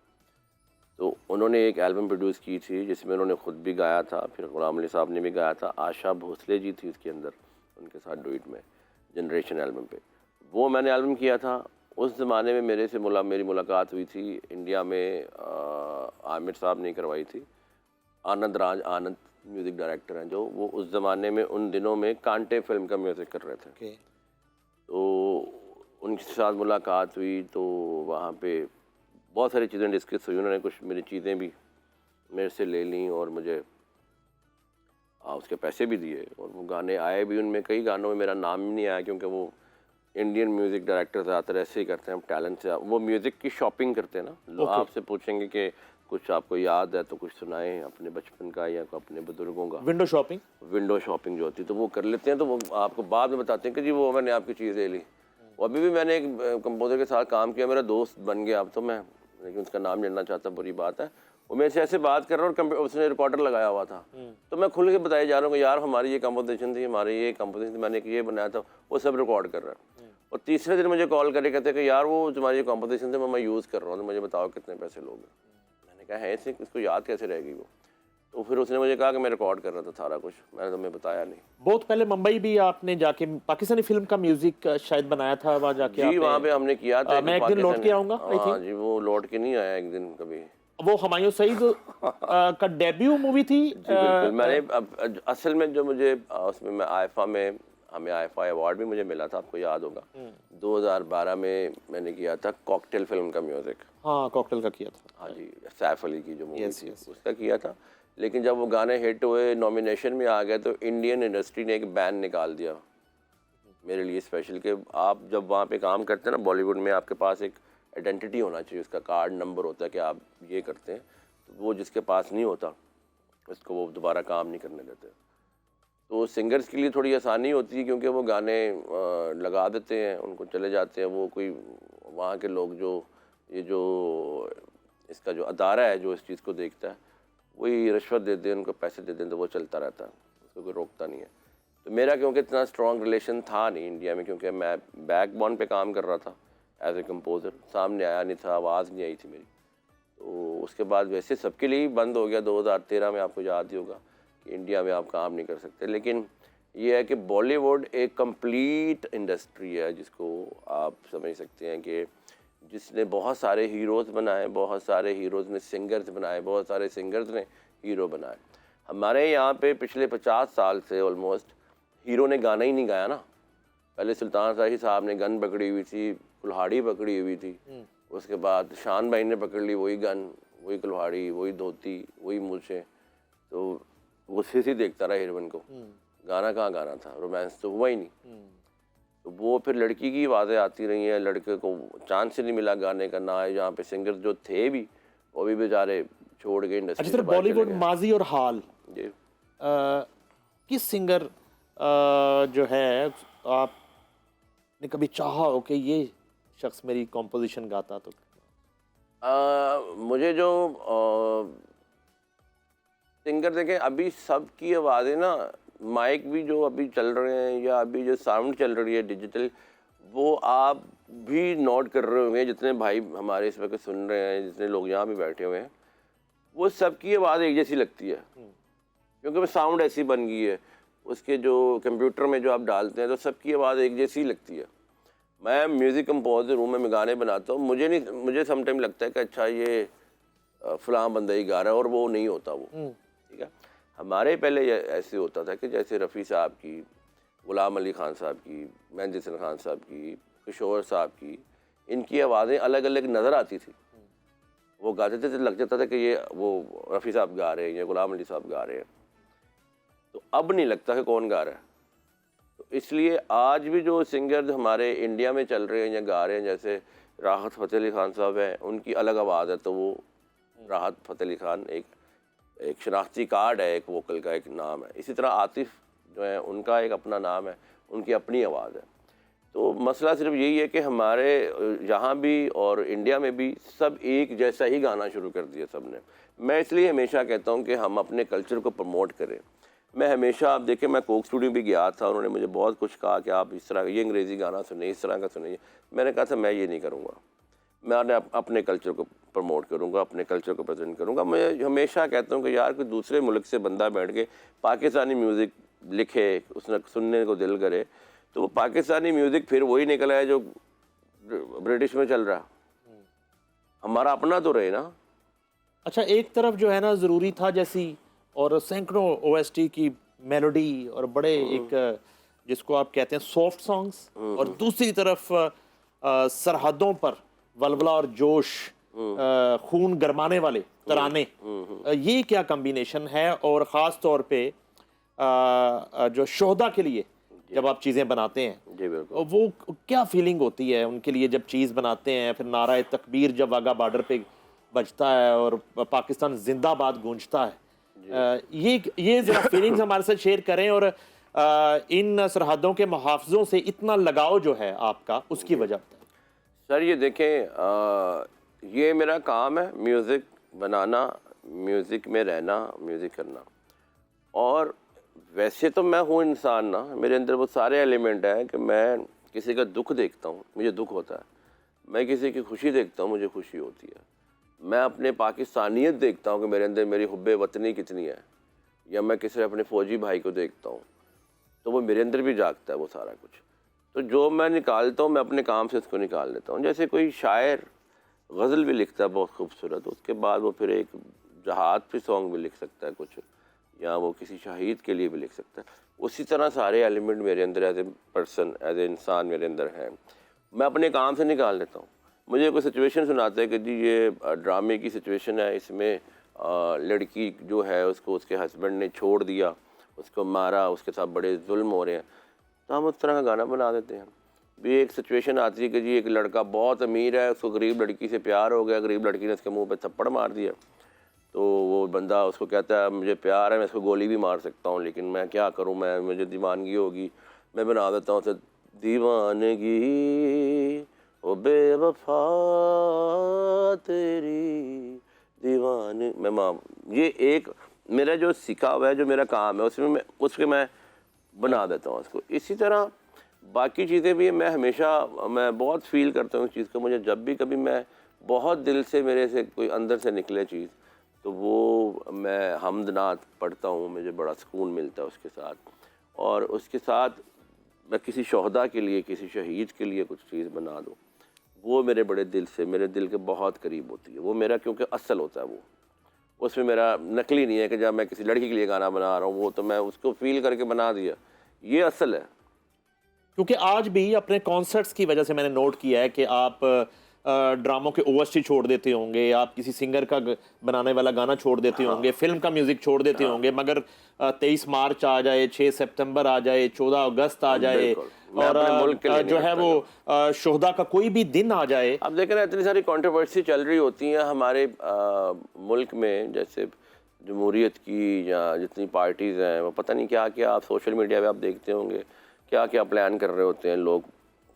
तो उन्होंने एक एल्बम प्रोड्यूस की थी जिसमें उन्होंने ख़ुद भी गाया था, फिर ग़ुलाम अली साहब ने भी गाया था। आशा भोसले जी थी उसके अंदर उनके साथ डुएट में जनरेशन एल्बम पे। वो मैंने एल्बम किया था। उस ज़माने में मेरे से मेरी मुलाकात हुई थी इंडिया में, आमिर साहब ने करवाई थी। आनंद राज आनंद म्यूज़िक डायरेक्टर हैं जो, वो उस ज़माने में उन दिनों में कांटे फिल्म का म्यूज़िक कर रहे थे। तो उनके साथ मुलाकात हुई तो वहाँ पे बहुत सारी चीज़ें डिस्कस हुई। उन्होंने कुछ मेरी चीज़ें भी मेरे से ले लीं और मुझे उसके पैसे भी दिए और वो गाने आए भी। उनमें कई गानों में मेरा नाम ही नहीं आया क्योंकि वो इंडियन म्यूज़िक डायरेक्टर ज़्यादातर ऐसे ही करते हैं, टैलेंट से वो म्यूज़िक की शॉपिंग करते हैं ना। लोग आपसे पूछेंगे कि कुछ आपको याद है तो कुछ सुनाएं अपने बचपन का या अपने बुजुर्गों का। विंडो शॉपिंग जो होती है तो वो कर लेते हैं, तो वो आपको बाद में बताते हैं कि जी वो मैंने आपकी चीज़ ले ली। और अभी भी मैंने एक कंपोज़र के साथ काम किया, मेरा दोस्त बन गया अब तो मैं, लेकिन उसका नाम जानना चाहता, बुरी बात है। वो मेरे से ऐसे बात कर रहा है और उसने रिकॉर्डर लगाया हुआ था, तो मैं खुल के बताया जा रहा हूँ कि यार हमारी ये कंपोजिशन थी, हमारी ये कंपोजिशन थी, मैंने ये बनाया था, वो सब रिकॉर्ड कर रहा है। और तीसरे दिन मुझे कॉल करके कहते हैं कि यार वो तुम्हारी कंपोजिशन थी मैं यूज़ कर रहा हूँ, तो मुझे बताओ कितने पैसे लोगे। मैंने कहा है ऐसे इसको याद कैसे रहेगी वो। तो फिर उसने मुझे कहा कि मैं रिकॉर्ड कर रहा था सारा कुछ, मैंने तुम्हें बताया नहीं। बहुत पहले मुंबई भी आपने जाके पाकिस्तानी फिल्म का म्यूजिक शायद बनाया था, वहाँ जाके जी वहाँ पे हमने किया था। मैं एक दिन लौट के आऊँगा। हाँ जी, वो लौट के नहीं आया एक दिन कभी। वो हुमायूं सईद का डेब्यू मूवी थी। जी बिल्कुल। मैंने असल में जो मुझे उसमें मैं आईफा में, हमें आईफा अवार्ड भी मुझे मिला था, आपको याद होगा। 2012 में मैंने किया था कॉकटेल फिल्म का म्यूज़िक। हाँ कॉकटेल का किया था। हाँ जी, सैफ अली की जो मूवी थी उसका किया था। लेकिन जब वो गाने हिट हुए, नॉमिनेशन में आ गए, तो इंडियन इंडस्ट्री ने एक बैन निकाल दिया मेरे लिए स्पेशल कि आप जब वहाँ पे काम करते हैं ना बॉलीवुड में, आपके पास एक आइडेंटिटी होना चाहिए, उसका कार्ड नंबर होता है कि आप ये करते हैं। तो वो जिसके पास नहीं होता उसको वो दोबारा काम नहीं करने देते। तो सिंगर्स के लिए थोड़ी आसानी होती है क्योंकि वो गाने लगा देते हैं, उनको चले जाते हैं। वो कोई वहाँ के लोग जो ये जो इसका जो अदारा है जो इस चीज़ को देखता है, वही रिश्वत देते हैं, उनको पैसे देते हैं, तो वो चलता रहता है, उसको कोई रोकता नहीं है। तो मेरा क्योंकि इतना स्ट्रॉन्ग रिलेशन था नहीं इंडिया में, क्योंकि मैं बैकबोन पे काम कर रहा था एज ए कंपोज़र, सामने आया नहीं था, आवाज़ नहीं आई थी मेरी। तो उसके बाद वैसे सबके लिए ही बंद हो गया 2013 में, आपको याद ही होगा कि इंडिया में आप काम नहीं कर सकते। लेकिन ये है कि बॉलीवुड एक कंप्लीट इंडस्ट्री है जिसको आप समझ सकते हैं कि जिसने बहुत सारे हीरोज़ बनाए, बहुत सारे हीरोज़ ने सिंगर्स बनाए, बहुत सारे सिंगर्स ने हीरो बनाए। हमारे यहाँ पे पिछले 50 साल से ऑलमोस्ट हीरो ने गाना ही नहीं गाया ना। पहले सुल्तान शाही साहब ने गन पकड़ी हुई थी, कुल्हाड़ी पकड़ी हुई थी, उसके बाद शान भाई ने पकड़ ली वही गन, वही कुल्हाड़ी, वही धोती, वही मूछें। तो गुस्से से देखता रहा हीरोइन को, गाना कहाँ गाना था, रोमांस तो हुआ ही नहीं। तो वो फिर लड़की की आवाज़ें आती रही हैं, लड़के को चांस ही नहीं मिला गाने का, ना जहाँ पे सिंगर जो थे भी वो भी बेचारे छोड़ के इंडस्ट्री। अच्छा, सर बॉलीवुड माजी और हाल जी, किस सिंगर जो है आपने कभी चाहा हो कि ये शख्स मेरी कॉम्पोजिशन गाता? तो मुझे जो सिंगर देखें, अभी सबकी आवाज़ें ना, माइक भी जो अभी चल रहे हैं या अभी जो साउंड चल रही है डिजिटल, वो आप भी नोट कर रहे होंगे, जितने भाई हमारे इस वक्त सुन रहे हैं, जितने लोग यहाँ भी बैठे हुए हैं, वो सबकी आवाज़ एक जैसी लगती है, क्योंकि वो साउंड ऐसी बन गई है। उसके जो कंप्यूटर में जो आप डालते हैं तो सबकी आवाज़ एक जैसी लगती है। मैं म्यूज़िक कंपोजर हूँ, मैं गाने बनाता हूँ, मुझे समटाइम लगता है कि अच्छा ये फलां बंदा ही गा रहा है, और वो नहीं होता वो, ठीक है। हमारे पहले ऐसे होता था कि जैसे रफ़ी साहब की, गुलाम अली खान साहब की, मेहंदी हसन खान साहब की, किशोर साहब की, इनकी आवाज़ें अलग अलग नज़र आती थी। वो गाते थे तो लग जाता था कि ये वो रफ़ी साहब गा रहे हैं या गुलाम अली साहब गा रहे हैं। तो अब नहीं लगता कि कौन गा रहा है। तो इसलिए आज भी जो सिंगर हमारे इंडिया में चल रहे हैं या गा रहे हैं, जैसे राहत फ़तेह अली खान साहब हैं, उनकी अलग आवाज़ है, तो वो राहत फ़तेह अली खान एक शनाख्ती कार्ड है, एक वोकल का एक नाम है। इसी तरह आतिफ़ जो है, उनका एक अपना नाम है, उनकी अपनी आवाज़ है। तो मसला सिर्फ यही है कि हमारे यहाँ भी और इंडिया में भी सब एक जैसा ही गाना शुरू कर दिया सब ने। मैं इसलिए हमेशा कहता हूँ कि हम अपने कल्चर को प्रमोट करें। मैं हमेशा, आप देखें, मैं कोक स्टूडियो भी गया था, उन्होंने मुझे बहुत कुछ कहा कि आप इस तरह ये अंग्रेज़ी गाना सुनिए, इस तरह का सुनिए। मैंने कहा था मैं ये नहीं करूँगा, मैं अपने कल्चर को प्रमोट करूँगा, अपने कल्चर को प्रेजेंट करूँगा। मैं हमेशा कहता हूँ कि यार कोई दूसरे मुल्क से बंदा बैठ के पाकिस्तानी म्यूज़िक लिखे, उसने सुनने को दिल करे, तो वो पाकिस्तानी म्यूज़िक फिर वही निकला है जो ब्रिटिश में चल रहा। हमारा अपना तो रहे ना। अच्छा, एक तरफ जो है ना ज़रूरी था जैसी, और सैकड़ों OST की मेलोडी और बड़े एक जिसको आप कहते हैं सॉफ्ट सॉन्ग्स, और दूसरी तरफ सरहदों पर वलवला और जोश, खून गरमाने वाले तराने। ये क्या कॉम्बिनेशन है? और ख़ास तौर पे जो शोहदा के लिए जब आप चीज़ें बनाते हैं, जी बिल्कुल, वो क्या फीलिंग होती है उनके लिए जब चीज़ बनाते हैं? फिर नारा तकबीर जब वाघा बॉर्डर पे बजता है और पाकिस्तान जिंदाबाद गूंजता है, ये ज़रा फीलिंग्स हमारे साथ शेयर करें, और इन सरहदों के मुहाफ़िज़ों से इतना लगाव जो है आपका, उसकी वजह बताएं। सर ये देखें, ये मेरा काम है, म्यूज़िक बनाना, म्यूज़िक में रहना, म्यूज़िक करना। और वैसे तो मैं हूँ इंसान ना, मेरे अंदर वो सारे एलिमेंट हैं कि मैं किसी का दुख देखता हूँ, मुझे दुख होता है, मैं किसी की खुशी देखता हूँ, मुझे खुशी होती है, मैं अपने पाकिस्तानियत देखता हूँ कि मेरे अंदर मेरी हुब्बे वतनी कितनी है, या मैं किसी अपने फ़ौजी भाई को देखता हूँ तो वो मेरे अंदर भी जागता है वो सारा कुछ। तो जो मैं निकालता हूँ, मैं अपने काम से उसको निकाल लेता हूँ। जैसे कोई शायर गज़ल भी लिखता है बहुत खूबसूरत, उसके बाद वो फिर एक जहाद पे सॉन्ग भी लिख सकता है कुछ, या वो किसी शहीद के लिए भी लिख सकता है। उसी तरह सारे एलिमेंट मेरे अंदर as a person, as a इंसान मेरे अंदर हैं, मैं अपने काम से निकाल लेता हूँ। मुझे कोई सिचुएशन सुनाते हैं कि जी ये ड्रामे की सिचुएशन है, इसमें लड़की जो है उसको उसके हस्बैंड ने छोड़ दिया, उसको मारा, उसके साथ बड़े जुल्म हो रहे हैं, तो हम उस तरह का गाना बना देते हैं। भी एक सिचुएशन आती है कि जी एक लड़का बहुत अमीर है, उसको गरीब लड़की से प्यार हो गया, गरीब लड़की ने उसके मुंह पे थप्पड़ मार दिया, तो वो बंदा उसको कहता है मुझे प्यार है, मैं इसको गोली भी मार सकता हूँ, लेकिन मैं क्या करूँ, मुझे दीवानगी होगी, मैं बना देता हूँ तो दीवानगी ओ बेवफा तेरी दीवानी। ये एक मेरा जो सीखा हुआ है, जो मेरा काम है, उसमें मैं बना देता हूँ उसको। इसी तरह बाकी चीज़ें भी मैं हमेशा मैं बहुत फील करता हूँ इस चीज़ को। मुझे जब भी कभी मैं बहुत दिल से मेरे से कोई अंदर से निकले चीज़, तो वो मैं हमद नात पढ़ता हूँ, मुझे बड़ा सुकून मिलता है उसके साथ। और उसके साथ मैं किसी शोहदा के लिए, किसी शहीद के लिए कुछ चीज़ बना दूँ, वो मेरे बड़े दिल से, मेरे दिल के बहुत करीब होती है। वो मेरा क्योंकि असल होता है, वो उसमें मेरा नकली नहीं है कि जब मैं किसी लड़की के लिए गाना बना रहा हूँ, वो तो मैं उसको फील करके बना दिया, ये असल है। क्योंकि आज भी अपने कॉन्सर्ट्स की वजह से मैंने नोट किया है कि आप ड्रामों के ओएसटी छोड़ देते होंगे, आप किसी सिंगर का बनाने वाला गाना छोड़ देते होंगे, फिल्म का म्यूजिक छोड़ देते होंगे, मगर 23 मार्च आ जाए, 6 सितंबर आ जाए, 14 अगस्त आ जाए बिल्कुल। मैं और अपने मुल्क के लिए जो नहीं है वो शोहदा का कोई भी दिन आ जाए। अब देख रहे हैं इतनी सारी कंट्रोवर्सी चल रही होती हैं हमारे मुल्क में, जैसे जमहूरियत की या जितनी पार्टीज़ हैं वो पता नहीं क्या क्या, आप सोशल मीडिया पे आप देखते होंगे क्या क्या प्लान कर रहे होते हैं लोग,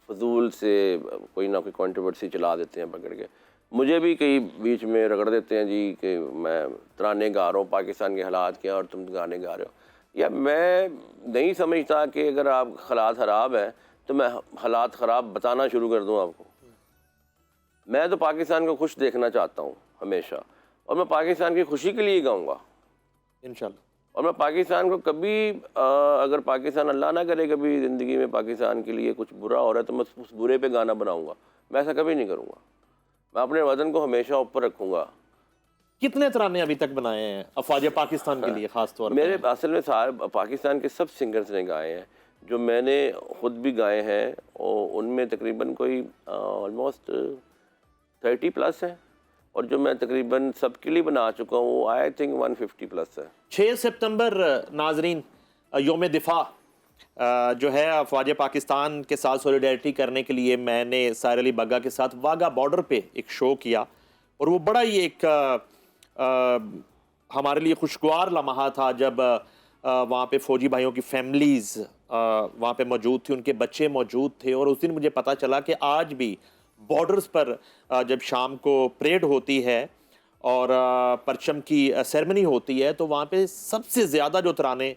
फजूल से कोई ना कोई कंट्रोवर्सी चला देते हैं पकड़ के। मुझे भी कई बीच में रगड़ देते हैं जी कि मैं तराने गा रहा हूँ पाकिस्तान के हालात क्या और तुम गाने गा रहे हो। या मैं नहीं समझता कि अगर आप हालात ख़राब हैं तो मैं हालात ख़राब बताना शुरू कर दूँ आपको। मैं तो पाकिस्तान को खुश देखना चाहता हूँ हमेशा, और मैं पाकिस्तान की खुशी के लिए गाऊँगा इंशाल्लाह। और मैं पाकिस्तान को कभी अगर पाकिस्तान अल्लाह ना करे कभी ज़िंदगी में पाकिस्तान के लिए कुछ बुरा हो रहा है तो मैं उस बुरे पे गाना बनाऊँगा, मैं ऐसा कभी नहीं करूँगा। मैं अपने वतन को हमेशा ऊपर रखूँगा। कितने तराने अभी तक बनाए हैं अफवाज पाकिस्तान के लिए खास तौर मेरे असल में सारे पाकिस्तान के सब सिंगर्स ने गाए हैं जो मैंने ख़ुद भी गाए हैं, और उनमें तकरीबन कोई ऑलमोस्ट 30+ हैं, और जो मैं तकरीबन सबके लिए बना चुका हूँ आई थिंक 150+ है। 6 सितंबर नाजरीन योम दिफा जो है अफवाज पाकिस्तान के साथ सॉलिडेरिटी करने के लिए मैंने साहिर अली बग्गा के साथ वाघा बॉर्डर पे एक शो किया, और वो बड़ा ही एक हमारे लिए खुशगवार लम्हा था जब वहाँ पे फ़ौजी भाइयों की फैमिलीज़ वहाँ पे मौजूद थी, उनके बच्चे मौजूद थे। और उस दिन मुझे पता चला कि आज भी बॉर्डर्स पर जब शाम को परेड होती है और परचम की सेरेमनी होती है तो वहाँ पे सबसे ज़्यादा जो तराने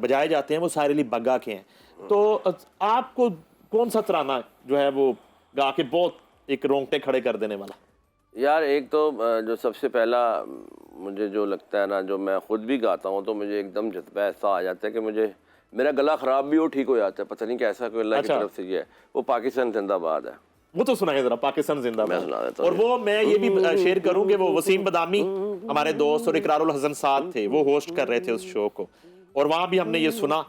बजाए जाते हैं वो साहिर अली बग्गा के हैं। तो आपको कौन सा तराना जो है वो गा के बहुत एक रोंगटे खड़े कर देने वाला? यार एक तो जो सबसे पहला मुझे जो लगता है ना, जो मैं ख़ुद भी गाता हूँ तो मुझे एकदम जज्बा ऐसा आ जाता है कि मुझे मेरा गला ख़राब भी हो ठीक हो जाता है, पता नहीं कैसा कोई अल्लाह की तरफ से ये है। वो पाकिस्तान जिंदाबाद है। वो तो सुनाइए जरा, पाकिस्तान जिंदाबाद। सुना देता हूँ। और वो मैं ये भी शेयर करूं कि वो वसीम बदामी हमारे दोस्त और इकरारुल हसन साथ थे, वो होस्ट कर रहे थे उस शो को, और वहाँ भी हमने ये सुना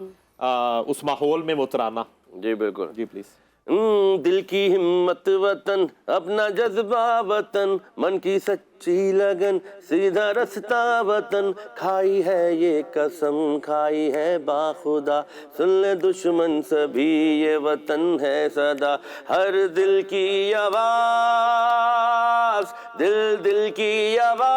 उस माहौल में वो तराना। जी बिल्कुल। जी प्लीज। दिल की हिम्मत वतन, अपना जज्बा वतन, मन की सच्ची लगन, सीधा रास्ता वतन, खाई है ये कसम खाई है बाखुदा, सुन ले दुश्मन सभी ये वतन है सदा, हर दिल की आवाज, दिल दिल की आवाज,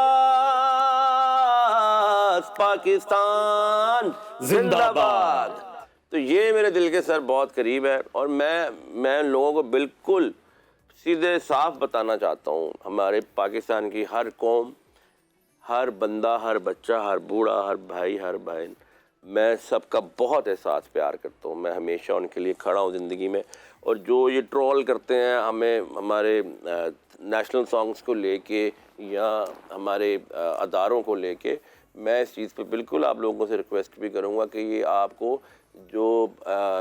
पाकिस्तान जिंदाबाद। तो ये मेरे दिल के सर बहुत करीब है, और मैं लोगों को बिल्कुल सीधे साफ बताना चाहता हूँ, हमारे पाकिस्तान की हर कौम, हर बंदा, हर बच्चा, हर बूढ़ा, हर भाई, हर बहन, मैं सबका बहुत एहसास प्यार करता हूँ। मैं हमेशा उनके लिए खड़ा हूँ ज़िंदगी में। और जो ये ट्रोल करते हैं हमें हमारे नेशनल सॉन्ग्स को लेके या हमारे अदारों को लेके, मैं इस चीज़ पे बिल्कुल आप लोगों से रिक्वेस्ट भी करूँगा कि ये आपको जो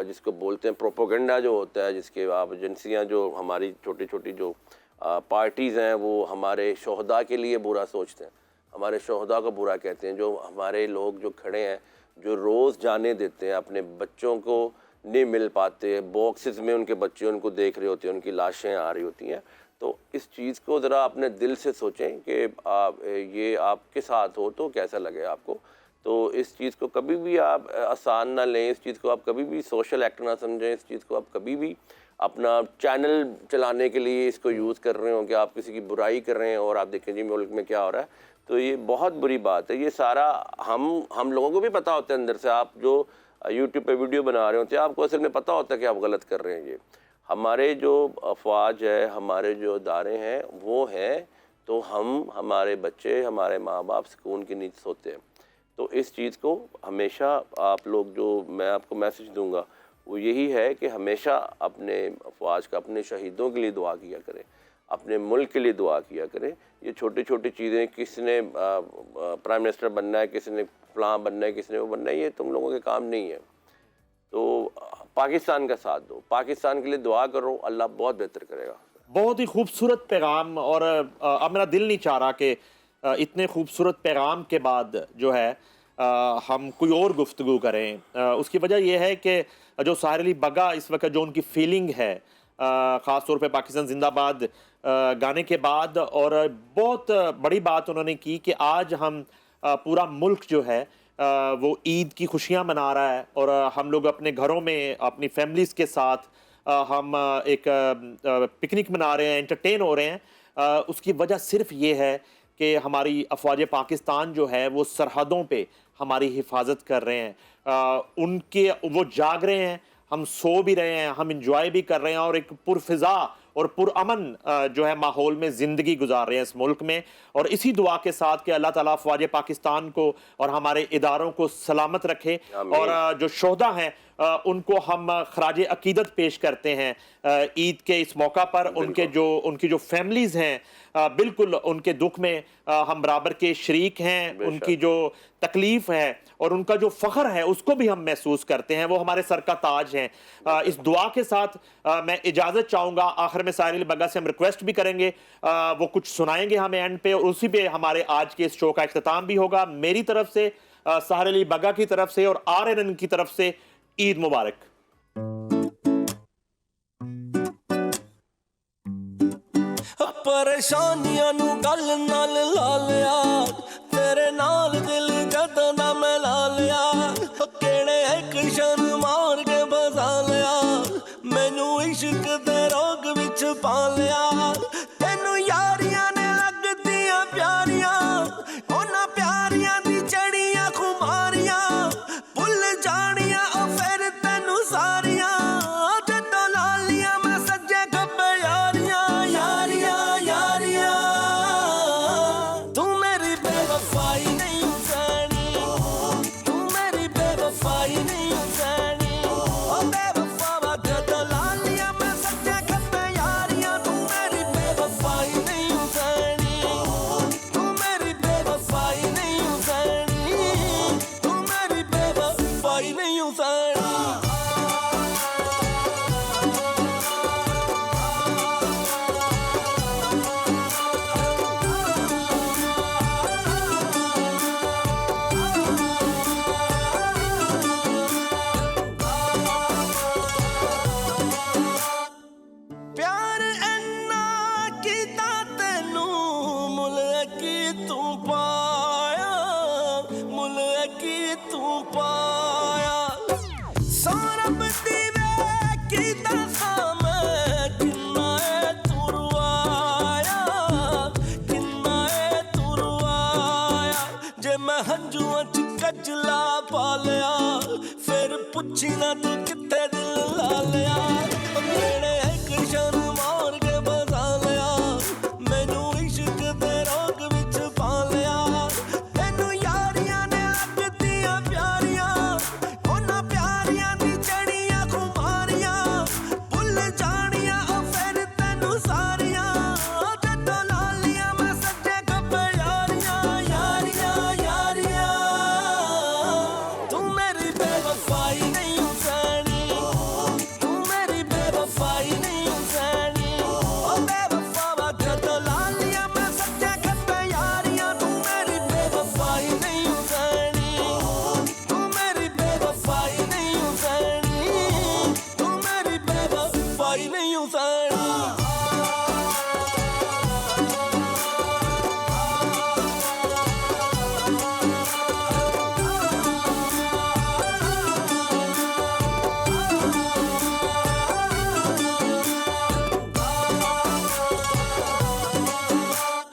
जिसको बोलते हैं प्रोपोगंडा जो होता है, जिसके आप एजेंसियाँ जो हमारी छोटी छोटी जो पार्टीज़ हैं वो हमारे शोहदा के लिए बुरा सोचते हैं, हमारे शोहदा को बुरा कहते हैं, जो हमारे लोग जो खड़े हैं जो रोज़ जाने देते हैं, अपने बच्चों को नहीं मिल पाते, बॉक्सेस में उनके बच्चे उनको देख रहे होते हैं, उनकी लाशें आ रही होती हैं। तो इस चीज़ को ज़रा अपने दिल से सोचें कि आप ये आपके साथ हो तो कैसा लगे आपको। तो इस चीज़ को कभी भी आप आसान ना लें, इस चीज़ को आप कभी भी सोशल एक्ट ना समझें, इस चीज़ को आप कभी भी अपना चैनल चलाने के लिए इसको यूज़ कर रहे हो कि आप किसी की बुराई कर रहे हैं और आप देखें जी मुल्क में क्या हो रहा है, तो ये बहुत बुरी बात है। ये सारा हम लोगों को भी पता होता है अंदर से, आप जो यूट्यूब पे वीडियो बना रहे होते हैं आपको असल में पता होता है कि आप गलत कर रहे हैं। ये हमारे जो अफवाज है, हमारे जो इदारे हैं वो हैं, तो हमारे बच्चे, हमारे माँ बाप सुकून की नींद सोते हैं। तो इस चीज़ को हमेशा आप लोग, जो मैं आपको मैसेज दूंगा वो यही है कि हमेशा अपने अफवाज का, अपने शहीदों के लिए दुआ किया करें, अपने मुल्क के लिए दुआ किया करें। ये छोटी छोटी चीज़ें, किसी ने प्राइम मिनिस्टर बनना है, किसी ने फलां बनना है, किसी ने वो बनना है, ये तुम लोगों के काम नहीं है। तो पाकिस्तान का साथ दो, पाकिस्तान के लिए दुआ करो, अल्लाह बहुत बेहतर करेगा। बहुत ही खूबसूरत पैगाम। और अब मेरा दिल नहीं चाह रहा कि इतने खूबसूरत पैगाम के बाद जो है हम कोई और गुफ्तगू करें। उसकी वजह यह है कि जो साहिर अली बग्गा इस वक्त जो उनकी फीलिंग है ख़ास तौर पे पाकिस्तान जिंदाबाद गाने के बाद। और बहुत बड़ी बात उन्होंने की कि आज हम पूरा मुल्क जो है वो ईद की खुशियाँ मना रहा है, और हम लोग अपने घरों में अपनी फैमिलीज़ के साथ हम एक पिकनिक मना रहे हैं, एंटरटेन हो रहे हैं। उसकी वजह सिर्फ ये है कि हमारी अफवाज पाकिस्तान जो है वो सरहदों पे हमारी हिफाजत कर रहे हैं। उनके वो जाग रहे हैं, हम सो भी रहे हैं, हम इंजॉय भी कर रहे हैं, और एक पुरफिज़ा और पुरअमन जो है माहौल में ज़िंदगी गुजार रहे हैं इस मुल्क में। और इसी दुआ के साथ कि अल्लाह ताला अफवाज पाकिस्तान को और हमारे इदारों को सलामत रखे, और जो शोहदा हैं उनको हम खराज अकीदत पेश करते हैं ईद के इस मौका पर। उनकी जो फैमिलीज़ हैं बिल्कुल उनके दुख में हम बराबर के शरीक हैं। उनकी जो तकलीफ़ है और उनका जो फ़ख्र है उसको भी हम महसूस करते हैं, वो हमारे सर का ताज हैं। इस दुआ के साथ मैं इजाज़त चाहूँगा। आखिर में साहिर अली बग्गा से हम रिक्वेस्ट भी करेंगे, वो कुछ सुनाएंगे हमें एंड पे, और उसी पे हमारे आज के इस शो का इख्तिताम भी होगा। मेरी तरफ से, साहिर अली बग्गा की तरफ से और RNN की तरफ से ईद मुबारक। परेशानियां नू गल नाल ला लिया, तेरे नाल दिल जदों दा मैं ला लिया, केड़े एक शन मार के बसा लिया, मैनू इश्क दे रोग विच पा लिया। तेनू यारियां ने लगदियां प्यारियां, उन्हां प्यारियां दी चढ़ियां खुमारियां, भुल जानियां ओ फिर तेनू सारियां, जदों ला लिया मैं सज्जे खब्बे यारियां यारियां यारियां। तू मेरी बेवफाई नहीं जानी, तू मेरी बेवफाई नहीं जानी, ओ बेवफा जदों ला लिया मैं सज्जे खब्बे यारियां। तू मेरी बेवफाई नहीं जानी, तू मेरी बेवफाई नहीं जानी, तू मेरी बेवफाई नहीं जानी। प्यार इन्ना कीता तैनू, मुल की तू पाया, मुल की तू पाया। सौरभ दी वे कीता सामे, किन्ना ए तुरवाया, किन्ना ए तुरवाया। जे मैं हंजुआं च कजला पा लिया, फिर पुछी ना तू कित्थे दिल ला लिया। मेरे एक शन मार के बसा लिया, मैनू इश्क दे रोग विच पा लिया। तेनू यारियां ने लगदियां प्यारियां, उन्हां प्यारियां दी चढ़ियां खुमारियां, भुल जानियां ओ फिर तेनू सारियां, जदों ला लिया मैं सज्जे खब्बे यारियां यारियां यारियां। तू मेरी बेवफाई नहीं जानी, तू मेरी बेवफाई नहीं जानी, ओ बेवफा जदों ला लिया मैं सच्चे खब्बे यारियां। तू मेरी बेवफाई नहीं जानी, तू मेरी बेवफाई नहीं जानी, तू मेरी बेवफाई नहीं जानी।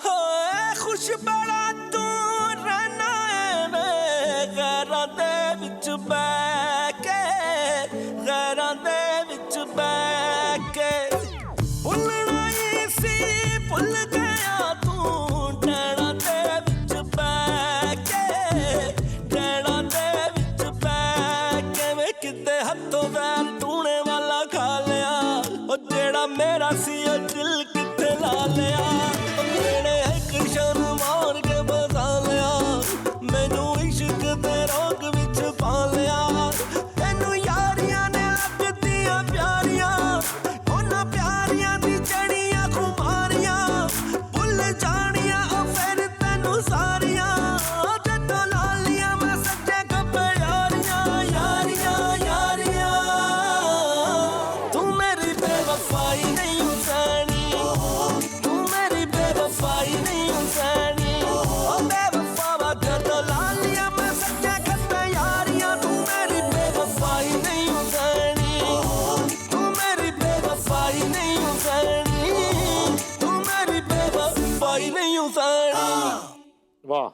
होए खुश बड़ा तू रहना है वे, गैरां दे विच बैठ के, गैरां दे विच बैठ के। भुलना ही सी भुल गया तू, डैणा दे विच बैठ के, डैणा दे विच बैठ के। वे किते हत्थों वैर टूने वाला खा लिया, ओ जेड़ा मेरा सी ओ दिल किथे ला लिया। मेरे एक शन मार के बसा लिया, मैनू इश्क दे रोग विच पा लिया। तेनू यारियां ने लगदियां प्यारियां, उन्हां प्यारियां दी चढ़ियां खुमारियां, भुल जानियां ओ फिर तेनू सारियां, जदों ला लिया मैं सज्जे खब्बे यारियां यारियां यारियां। तू मेरी बेवफाई हुसैन वाह